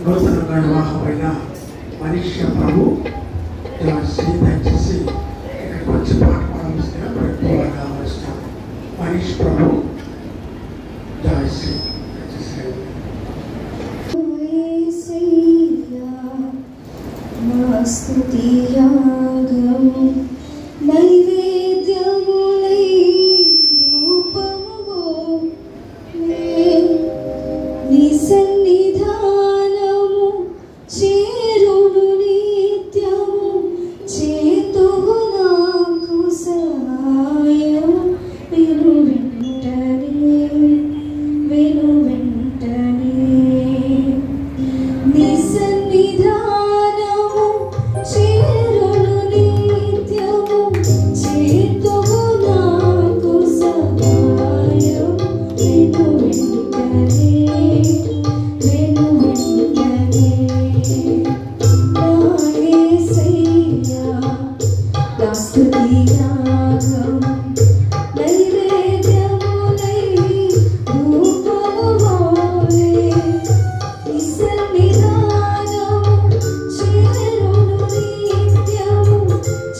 నూతనంగా వివాహమైన మనిషి ప్రభు దయచేసి ఇక్కడికి వచ్చి పాట పాడవలసిన ప్రతిగా వచ్చిన మనిషి ప్రభు దయచేసి స్తుతియాగము నైవేద్యములై రూపములో నీ సన్నిధానము చేరును నిత్యము చేతువు నాకు సహాయం విను వెంటనే నీ సన్నిధానము చేరును నిత్యము చేతువు నాకు సహాయం విను వెంటనే నా యేసయ్యా నా స్తుతియాగం నైవేద్యములై రూపములోనే నీ సన్నిధానము చేరును నిత్యము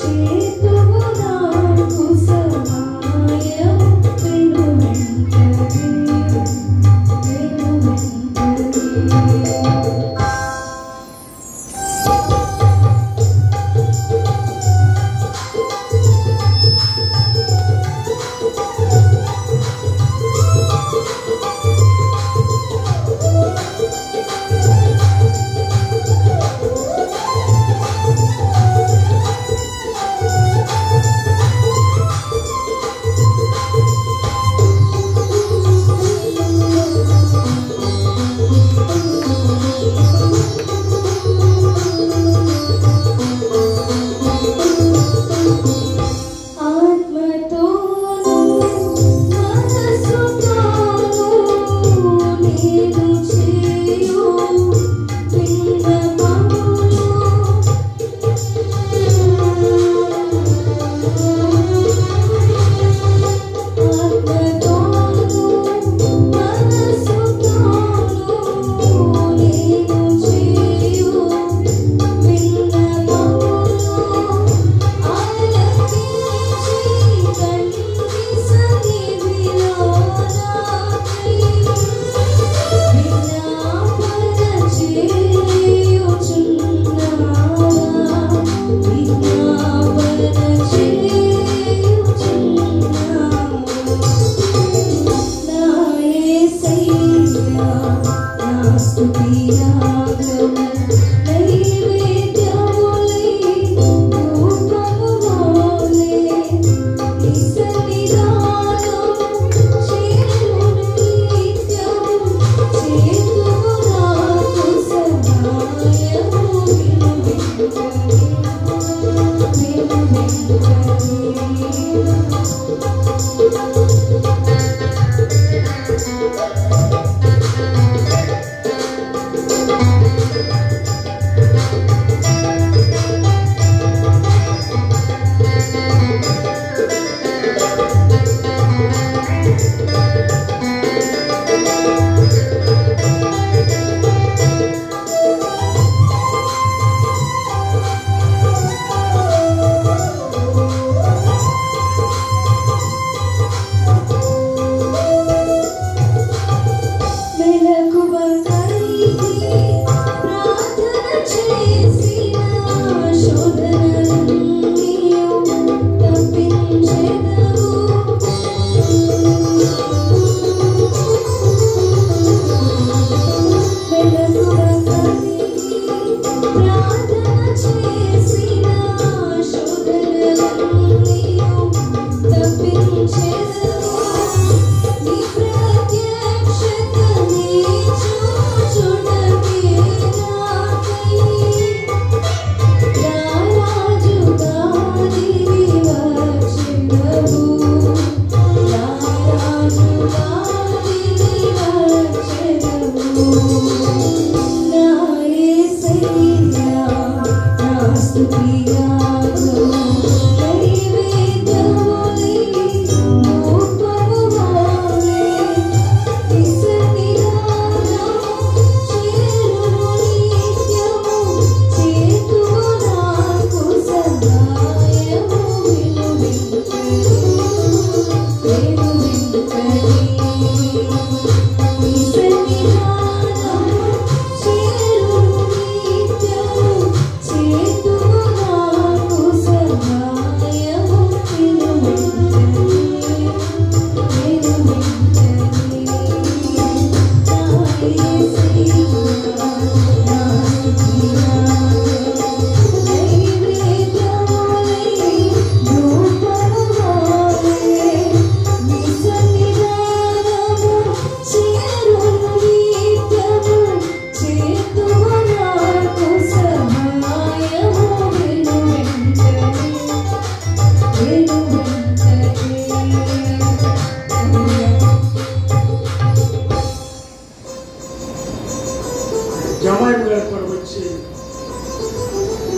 చేతువు నాకు సహాయం విను వెంటనే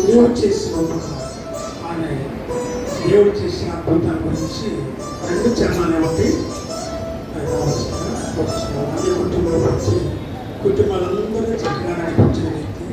నీవు చేసిన ఉపకారం అనే దేవుడు చేసిన అద్భుతాల గురించి 2 చరణాలు ఒకటి అన్ని కుటుంబంలో వచ్చి కుటుంబాలందరూ చక్కగా నడిపించిన వ్యక్తి.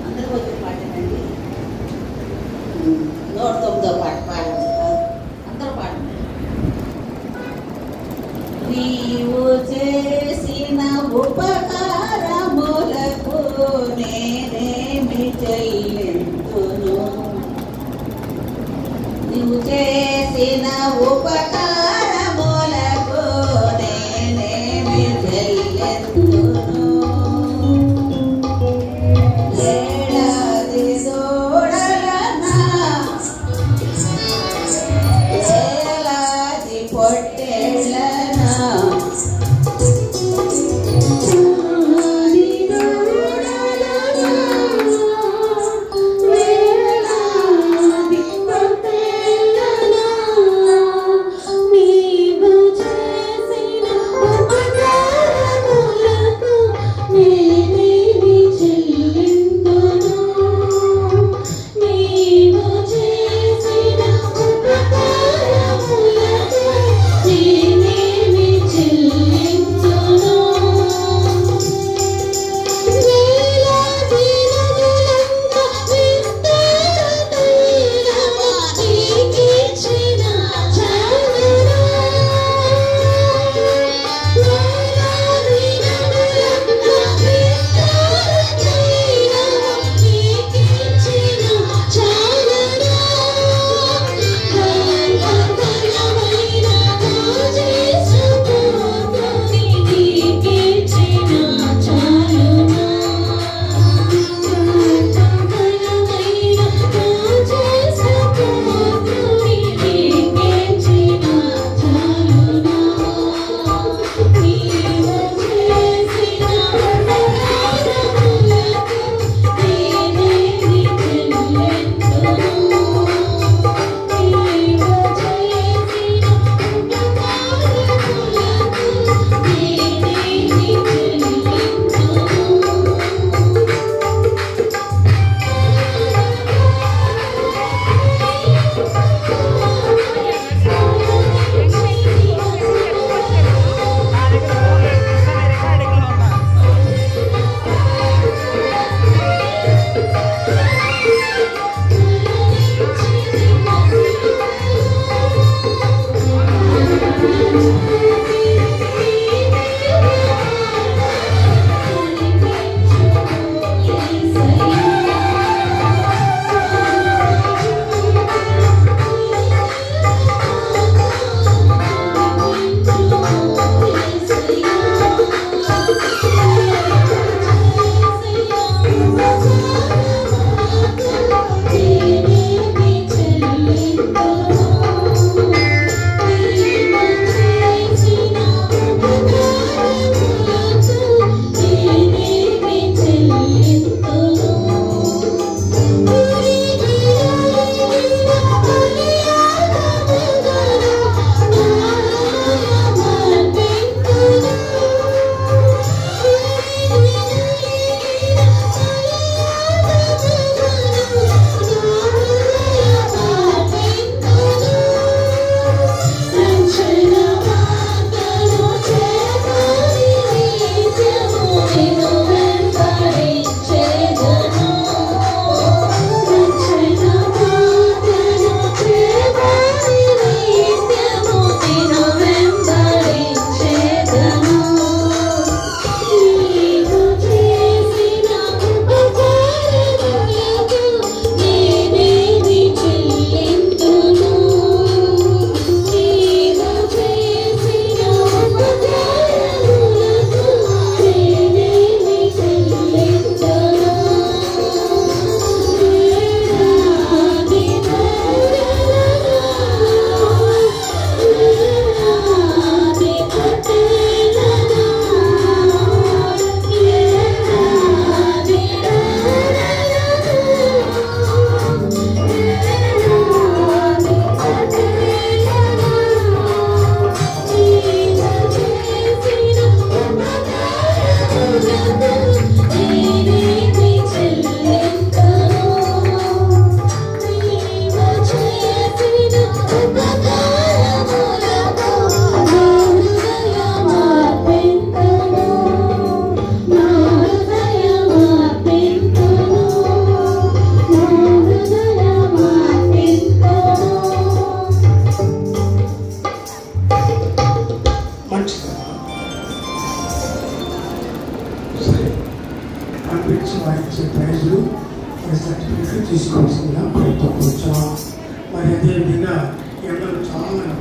అందరూ వచ్చి పాటనండి. 109వ పాట పాడండి. అందరూ పాడండి. నీవు చేసిన ఉపకారములకు నేనేమి చెల్లింతును. నీవు చేసిన ఉపకారములకు నేనేమి చెల్లింతును. ఏడాది దూడలనా ఏలాది పొట్టేళ్ళనా వేలాది పొట్టేళ్ళనా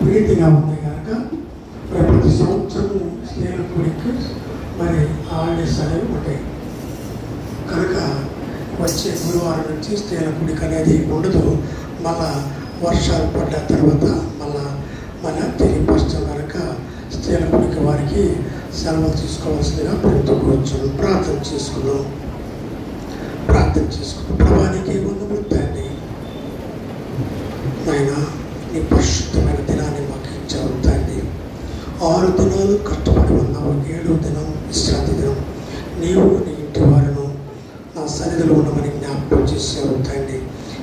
ప్రీతిగా ఉంది కనుక ప్రతి సంవత్సరం స్నేహ కూడికి మరి హాలిడేస్ అనేవి ఉంటాయి కనుక వచ్చే గురువారం నుంచి స్నేహ కూడిక అనేది ఉండదు. మళ్ళా వర్షాలు పడ్డ తర్వాత మళ్ళా తెలియపరచడం కనుక స్నేహ కూడిక వారికి సెలవు తీసుకోవాల్సిందిగా పెట్టుకోవచ్చు. ప్రార్థన చేసుకున్నాం. ప్రభానికి వందములు తండ్రి. నాయన నీ పరిశుద్ధమైన దినాన్ని మాకు ఇచ్చావు తండ్రి. 6 దినాలు కష్టపడి ఉన్నావు. 7వ దినం విశ్రాంతి దినం. నీవు నీ ఇంటి వారును నా సన్నిధిలో ఉండమని జ్ఞాపకం చేసావు తండ్రి.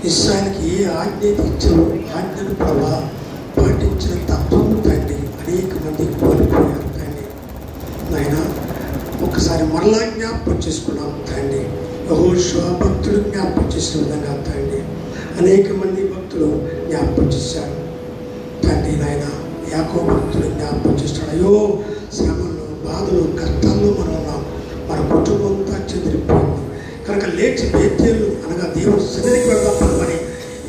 ఇస్రాయేలుకి ఏ ఆజ్ఞ ఇచ్చావు ఆజ్ఞను ప్రభా పాటించిన తత్వం తండ్రి అనేక మంది కోల్పోయారు తండ్రి. నాయన ఒకసారి మరలా జ్ఞాపకం చేసుకున్నాం తండ్రి. యెహోషువ భక్తులు జ్ఞాపకం చేసిన విధంగా తండ్రి అనేక మంది భక్తులు జ్ఞాపకం చేశారు తండ్రి. నాయన యాకోబు భక్తులు జ్ఞాపకం చేస్తాడు. అయ్యో శ్రమలు బాధలు కష్టాల్లో మనం ఉన్నాం. మన కుటుంబం అంతా చెదిరిపోయింది కనుక లేచి బేతేలు అనగా దేవుడి సన్నిధికి వెళ్దామని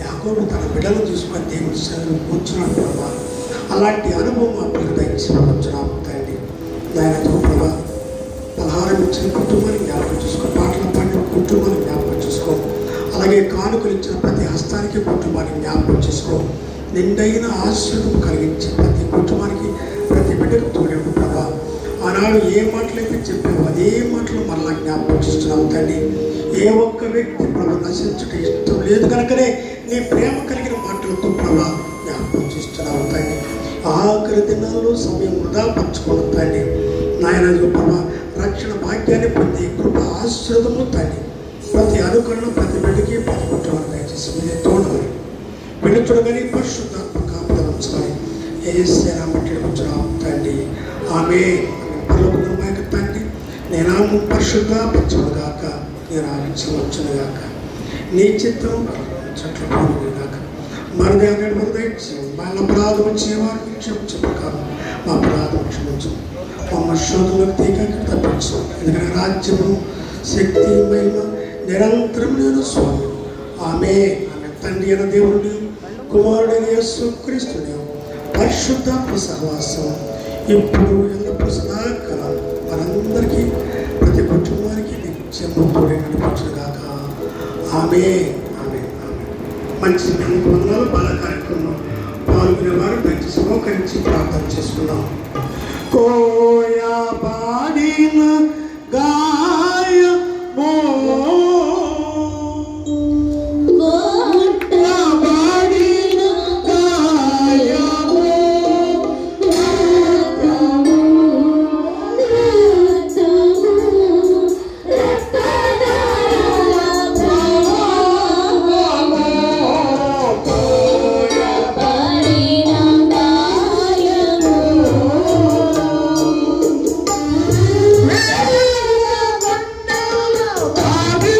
యాకోబు తన బిడ్డలను చూసుకొని దేవుడి సన్నిధిని కూర్చున్నాడు ప్రభా. అలాంటి అనుభవం అప్పుడు దయచేస్తున్నాం తండ్రి. నాయన ప్రభా పలహారం ఇచ్చిన కుటుంబాన్ని జ్ఞాపకం చేసుకో. పాటలు పాడిన కుటుంబాన్ని జ్ఞాపకం చేసుకో. అలాగే కానుకలు ఇచ్చిన ప్రతి హస్తానికి కుటుంబాన్ని జ్ఞాపకం చేసుకో. నిండైన ఆశీర్వాదం కలిగించే ప్రతి కుటుంబానికి ప్రతి బిడ్డకు తోడేవు ప్రభా. ఆనాడు ఏ మాటలైతే చెప్పావు అదే మాటలు మరలా జ్ఞాపకం చేస్తున్నావు తండ్రి. ఏ ఒక్క వ్యక్తి ప్రభా నశించుట ఇష్టం లేదు కనుకనే నీ ప్రేమ కలిగిన మాటలతో ప్రభా జ్ఞాపకం చేస్తున్నావు తండ్రి. ఆఖరి దినాల్లో సమయం వృధా పంచుకోవడం తండ్రి. నాయన ప్రభా రక్షణ భాగ్యాన్ని పొంది కృప ఆశీర్వాదము తండ్రి. ప్రతి అనుకరణ ప్రతి బిడ్డకి ప్రతి కుటుంబాన్ని దయచేసి మీరే తోడమని విడుచుడగని పరిశుద్ధాత్మ కాపుదల ఉంచాలి. యేసయ్య నామమున వచ్చున్నాం తండ్రి. ఆమేన్. పరలోకమున తండ్రి నీ నామము పరిశుద్ధపరచునుగాక. నీ రాజ్యం వచ్చునుగాక. నీ చిత్తం చెట్ల పోనుగాక. మరదేవుని మరదైంచి మా అపరాధం చేయవారికి క్షమించబడకాదు. మా అపరాధం క్షమించు. మమ్మ శోధనకు తీగకి తప్పించు. ఎందుకంటే రాజ్యము శక్తి మహిమ నిరంతరం నేను స్వామి. ఆమేన్. తండ్రి అయిన దేవుడిని కుమారుడైన యేసుక్రీస్తుని పరిశుద్ధాత్మ సహవాసం ఇప్పుడు ఎల్లప్పుడూ సదాకాలం మనందరికీ ప్రతి కుటుంబానికి నిత్యము తోడే నడిపించుగాక. ఆమేన్. ఆమేన్. మంచి వందనాలు. బాల కార్యక్రమం పాల్గొనేవారు దయచేసి మోకరించి ప్రార్థన చేసుకున్నాం. కోయా పాడిన గాయమో Happy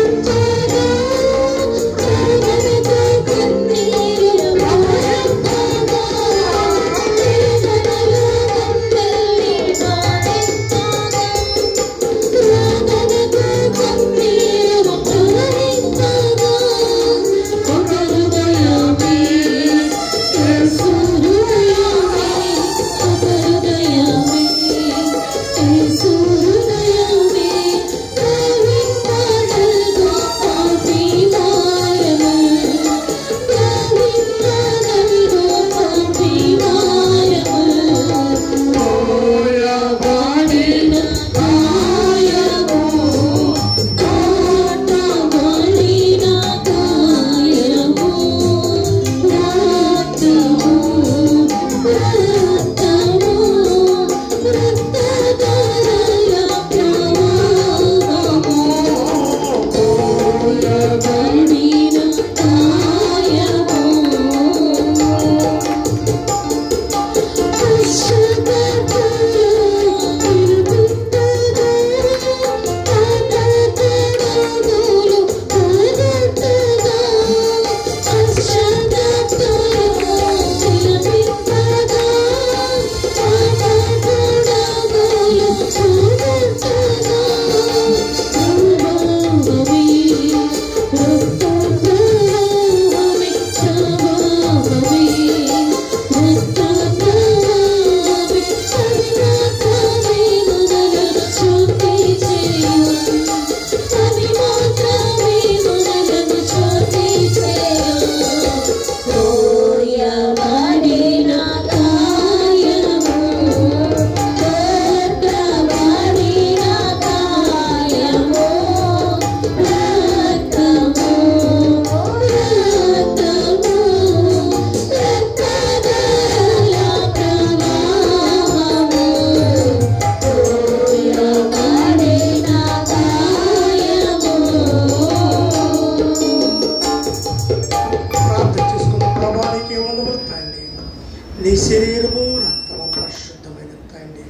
నీ శరీరము రక్తము పరిశుద్ధమైన తండ్రి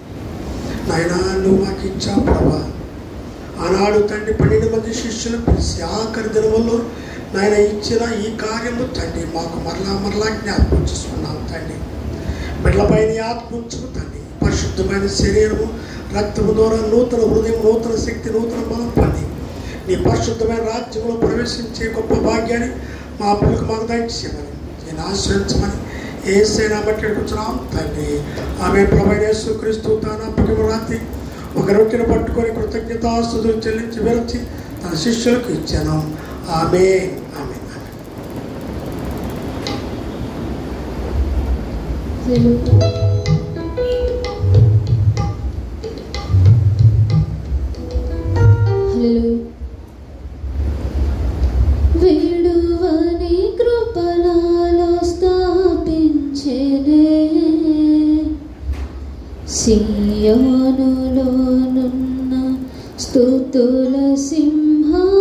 నాయన నువ్వు మాకు ఇచ్చావు ప్రభా. ఆనాడు తండ్రి 12 మంది శిష్యులు పిలిచి ఆఖరి దినముల్లో నాయన ఇచ్చిన ఈ కార్యము తండ్రి మాకు మరలా జ్ఞాపకం చేసుకున్నాం తండ్రి. బిడ్డలపై నీ ఆత్మ ఉంచుకు తండ్రి పరిశుద్ధమైన శరీరము రక్తము ద్వారా నూతన హృదయం, నూతన శక్తి, నూతన బలం పొంది నీ పరిశుద్ధమైన రాజ్యంలో ప్రవేశించే గొప్ప భాగ్యాన్ని మా పిల్లలకు మాకు దయచేయమని నేను ఆశ్రయించమని యేసయ్య బట్టి కూర్చున్నాం తండ్రి. ఆమె ప్రభువైన యేసుక్రీస్తు తన అప్పటికి రాత్రి ఒక రొట్టెను పట్టుకొని కృతజ్ఞతాస్తుతులు చెల్లించి వెలిచి తన శిష్యులకు ఇచ్చాను. ఆమేన్. ఆమేన్. విడువని కృపణాలో స్థాపించెనే సియోనులోనున్న స్తుతుల సింహాసనమును.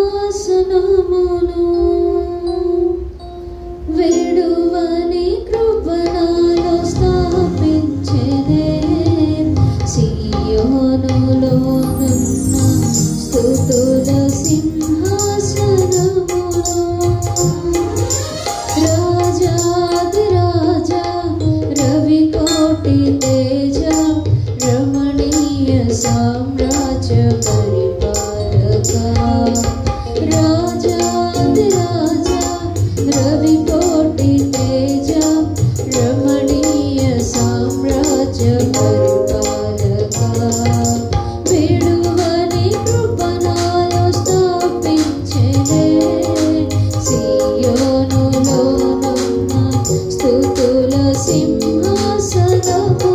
విడువని కృపణాలో స్థాపించెనే సియోనులోనున్న స్తుతుల సింహాసనమును. రాజాదిరాజా రవికోటి తేజ రమణీయ సామ్రాజ్య పరిపాలక. రాజాదిరాజా రవికోటి తేజ రమణీయ సామ్రాజ్య పరిపాలక. విడువని కృపణాలో స్థాపించెనే సియోనులోనున్న స్తుతుల సింహాసనమును.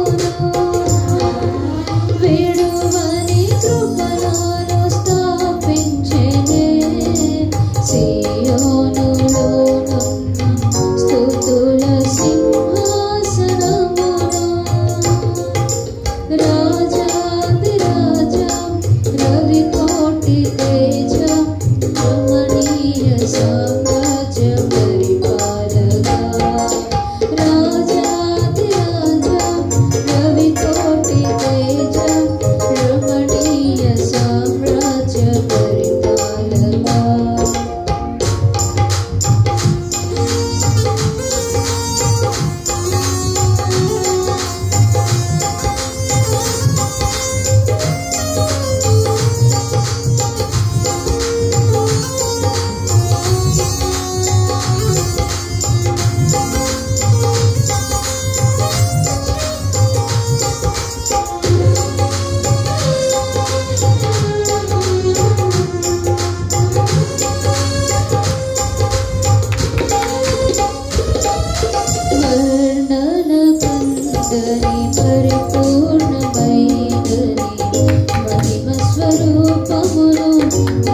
విడువని కృపణాలో స్థాపించెనే సియోనులోనున్న స్తుతుల సింహాసనమును. రాజాదిరాజా రవికోటి తేజ రమణీయ సామ్రాజ్య పరిపాలక. రాజాదిరాజా రవికోటి తేజ రమణీయ సామ్రాజ్య పరిపాలక. వర్ణన కందని పరిపూర్ణమైనది మహిమ స్వరూపమును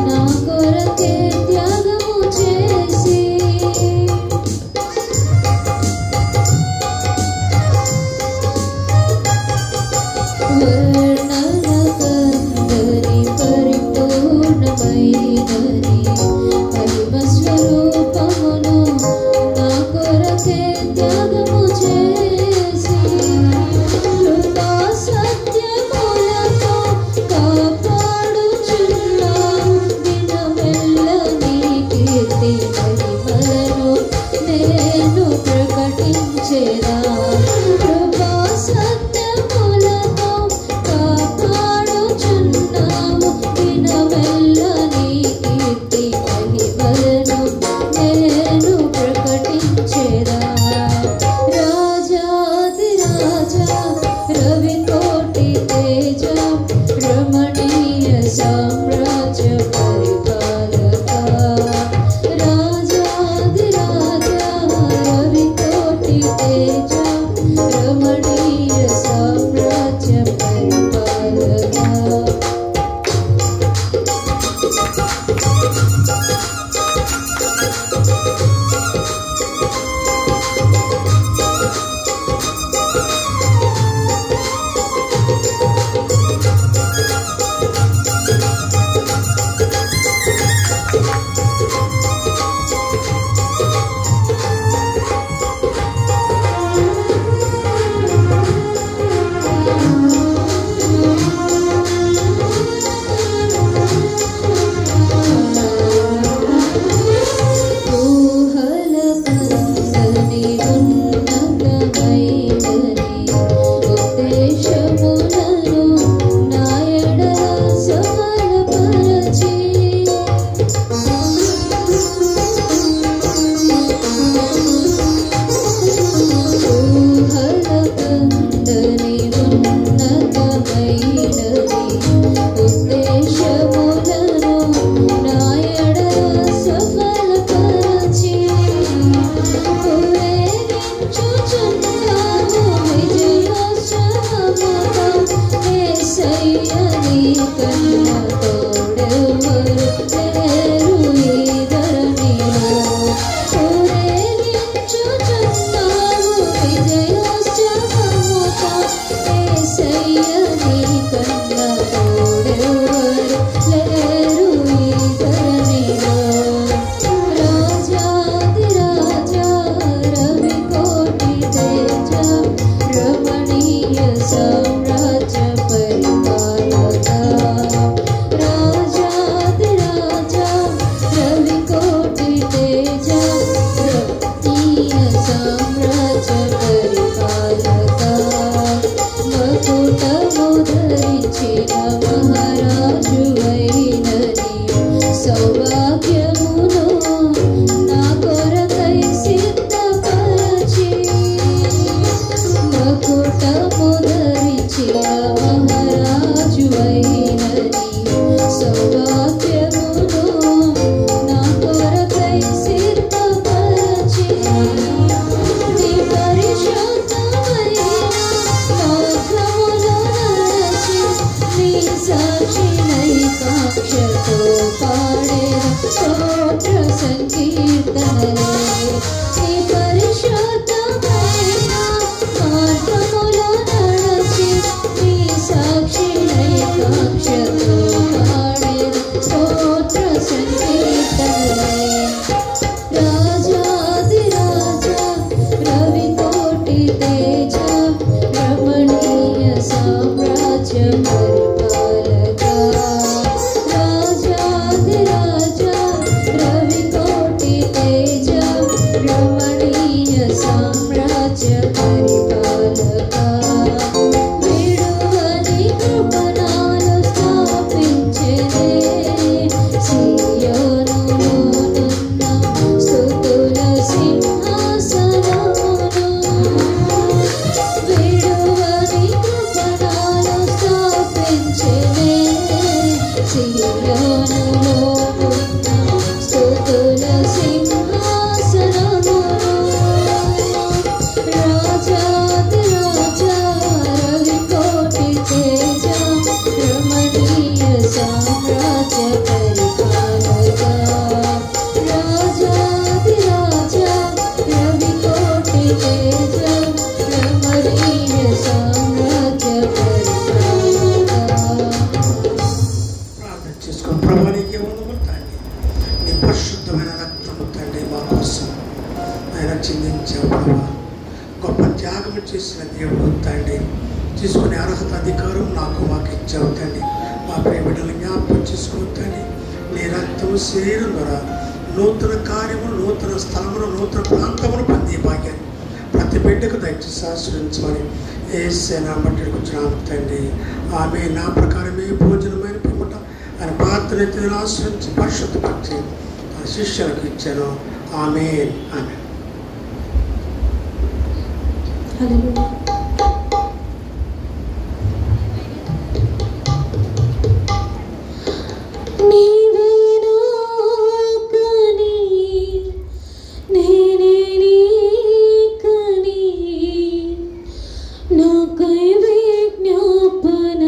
నా కొరకే త్యాగము చేసి. వర్ణన కందని పరిపూర్ణమైనది మహిమ స్వరూపమును నా కొరకే త్యాగము చేసి. కృపా సత్యములతో కాపాడుచున్నావు దినమెల్ల నీ కీర్తి మహిమలను నేను ప్రకటించెదా. కృపా సత్యములతో సామ్రాజ్య పరిపాలక రాజాదిరాజా రవికోటి తేజ రత్నీయ సామ్రాజ్య పరిపాలక మకుటము ధరించిన మహారాజు అయినని సౌభాగ్యమును నా కొరకై సిద్ధపరచి మకుటము ధరించిన మహారాజు అయినని సౌభాగ్యమును నా కొరకై సిద్ధపరచి నీ పరిశుద్ధమైన మార్గములో నడచి నీ సాక్షినై కాక్షతో పాడేద స్తోత్ర సంకీర్తనలే నీ పరిశుద్ధమైన మార్గములో నడచి నీ సాక్షినై కాక్షతో పాడేద స్తోత్ర సంకీర్తనలే రాజాదిరాజా రవికోటి తేజ రమణీయ సామ్రాజ్య పరిపాలక రాజాదిరాజా రవికోటి తేజ రమణీయ సామ్రాజ్య పరిపాలక విడువని కృపణాలు స్థాపించెనే సియోనులోనున్న స్తుతుల సింహాసనమును విడువని కృపణాలు స్థాపించెనే సియోనులోనున్న స్తుతుల సింహాసనమును రాజాదిరాజా రవికోటి తేజ రమణీయ సామ్రాజ్య పరిపాలక రాజాదిరాజా రవికోటి తేజ రమణీయ సామ్రాజ్య పరిపాలక ప్రార్థన చేసుకోండి. ప్రభు నీకే వందనాలు తండ్రి. నీ పరిశుద్ధమైన రక్తము తండ్రి మా కోసం ఆయన చిందించావు ప్రభు. గొప్ప త్యాగం చేసిన దేవుడు తండ్రి. తీసుకునే అర్హత అధికారం మాకు ఇచ్చావు తండ్రి. మా ప్రియ బిడ్డలు జ్ఞాపకం చేసుకోవద్దండి. నీ రక్తము శరీరం ద్వారా నూతన కార్యము, నూతన స్థలమును, నూతన ప్రాంతమును పొందే భాగ్యాన్ని ప్రతి బిడ్డకు దయచేసి ఆశ్రయించమని యేసే నామమున వచ్చినాము తండ్రి. ఆమె నా ప్రకారమే భోజనమైన పిమ్మట ఆయన పాత్ర ఎత్తుని ఆశ్రయించి పరిశుద్ధపరిచి తన శిష్యులకు ఇచ్చాను. ఆమె ఆమె హల్లెలూయా. నీవే నాకని నేనే నీకని నాకై విజ్ఞాపన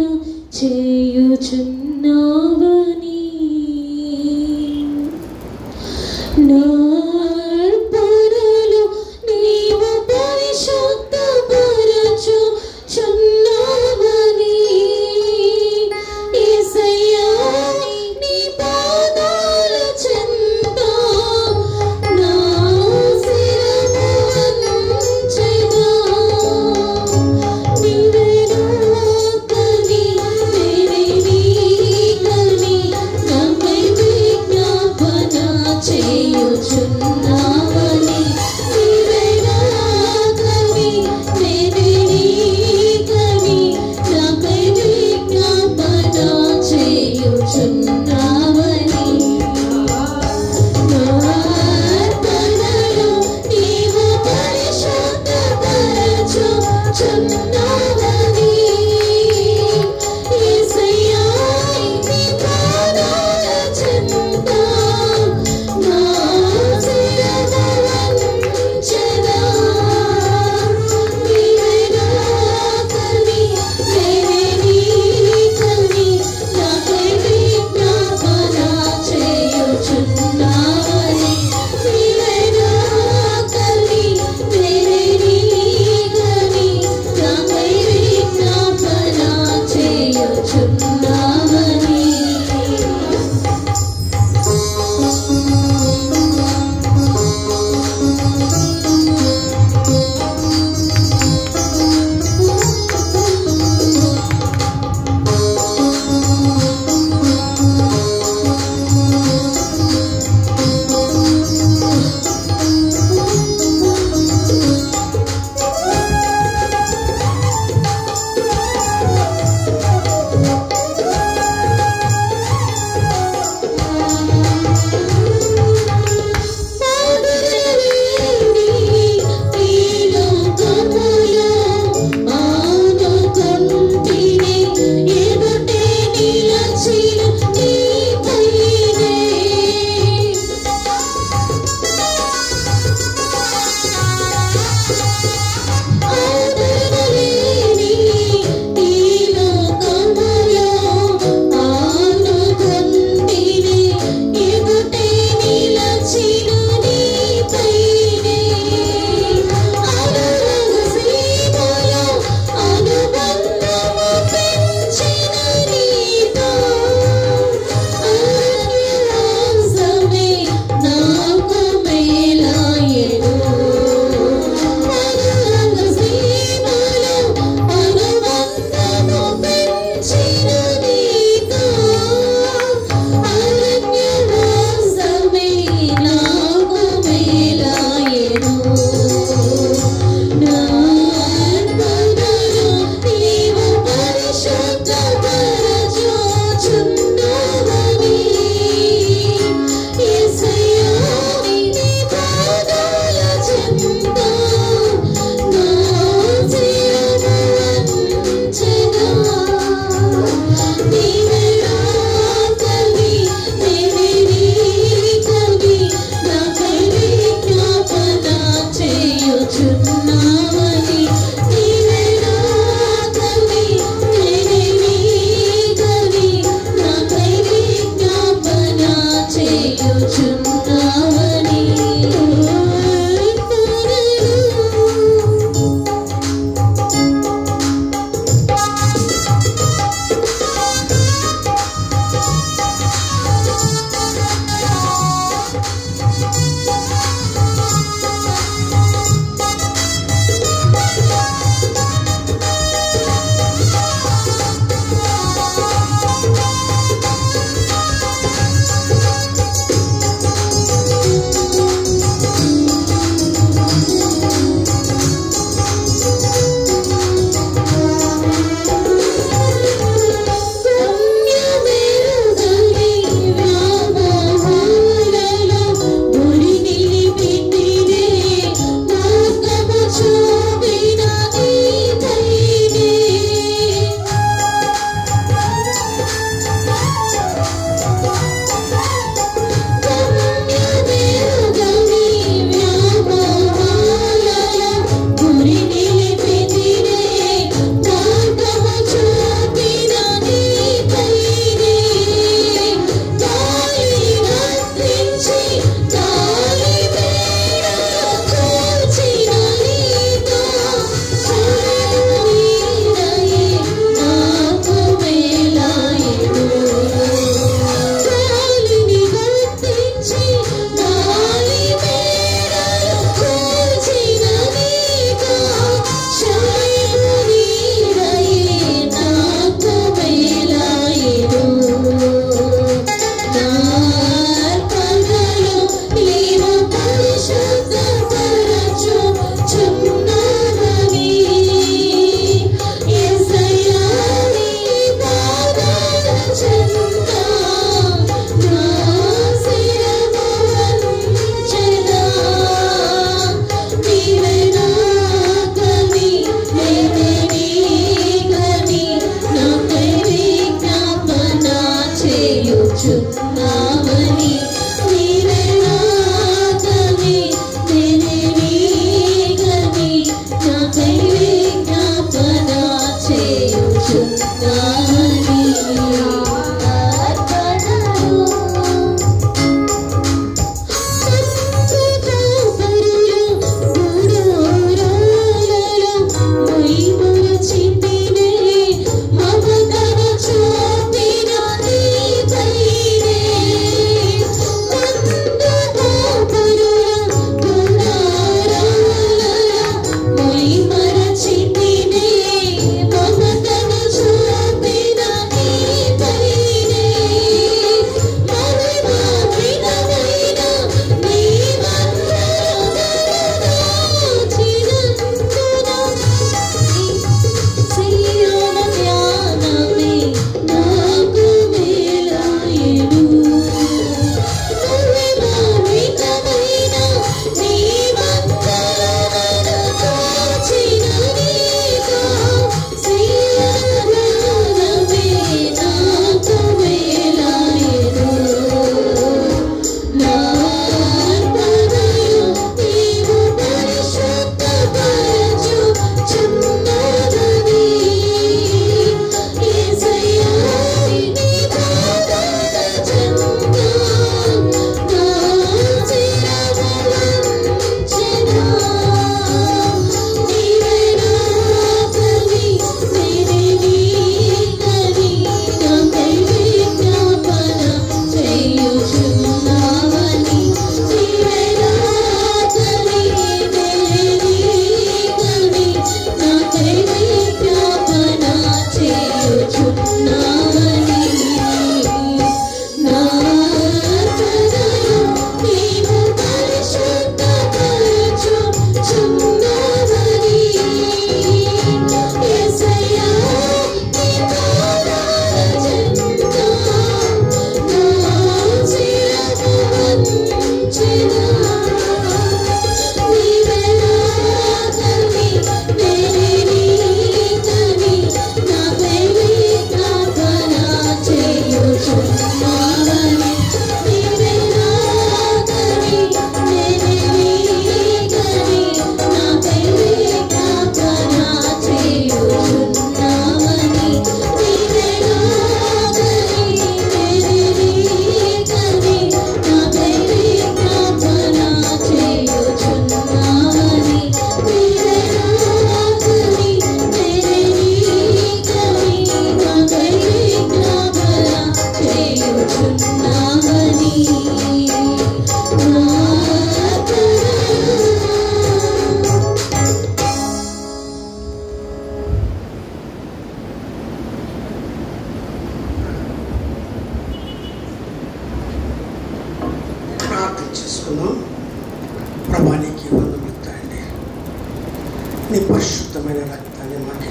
చేయుచున్నావని నా అర్పణలు నీవు పరిశుద్ధపరచుచున్నావని యేసయ్యా నీ పాదాల చెంత నా శిరము వంచెదా నీవే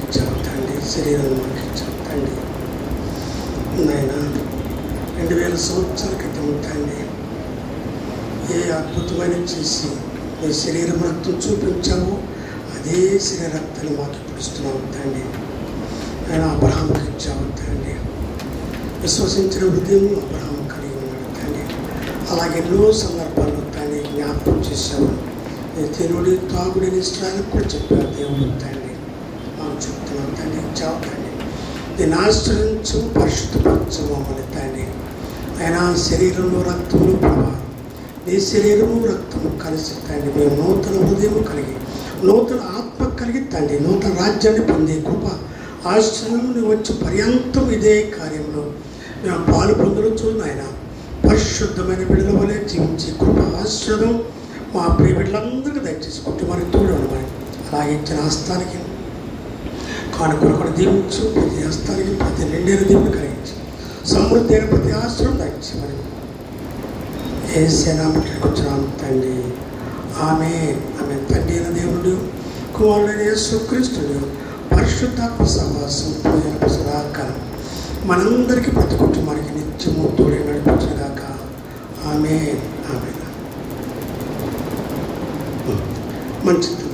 ఇచ్చావు తండ్రి, శరీరం మాకు ఇచ్చావు తండ్రి. నాయన 2000 సంవత్సరాల క్రితం తండ్రి ఏ అద్భుతమైన చేసి నీ శరీరం రక్తం చూపించావు, అదే శరీర రక్తాన్ని మాకు ఇప్పుడు ఇస్తున్నావు తండ్రి. ఆయన అబ్రహాముకి ఇచ్చావు తండ్రి. విశ్వసించిన హృదయం అబ్రహాము కలిగి ఉన్నాడు తండ్రి. అలాగే ఎన్నో సందర్భాల్లో తండ్రి జ్ఞాపకం చేశావు. నీ తినుడి తాగుడిని ఇష్టానికి కూడా చెప్పావు దేవుడు తండ్రి. మాకు చెప్తున్నావు తండ్రి, ఇచ్చావు తండ్రి. దీన్ని ఆశ్రయించు, పరిశుద్ధపరచు మమ్మల్ని తండ్రి. ఆయన శరీరంలో రక్తంలో ప్రభావం, నీ శరీరము రక్తము కలిసి తండ్రి మేము నూతన హృదయము కలిగి, నూతన ఆత్మ కలిగి తండ్రి, నూతన రాజ్యాన్ని పొందే కృప ఆశ్రయంలో వచ్చి పర్యంతం ఇదే కార్యంలో మేము పాలు పొందవచ్చు నాయన. పరిశుద్ధమైన బిడ్డల వలె జీవించి కృప ఆశ్రదం మా ప్రియ బిడ్డలందరికీ దయచేసి కుటుంబానికి తోడు ఉండమని, అలాగే ఇచ్చిన హస్తానికి కానుకలు కూడా దీవించు, ప్రతి హస్తానికి ప్రతి నిండైన దీవుని కలిగించి సమృద్ధి అయిన ప్రతి ఆశ్రయం దయచేయమని యేసు నామములో కూర్చున్నాము తండ్రి. ఆమె తండ్రి అయిన దేవుడు, కుమారుడైన యేసుక్రీస్తుడు, పరిశుద్ధాత్మ సహవాసం పూజలకు సదాకాలం మనందరికీ ప్రతి కుటుంబానికి నిత్యము తోడే నడిపించగాక. ఆమె మంచిది.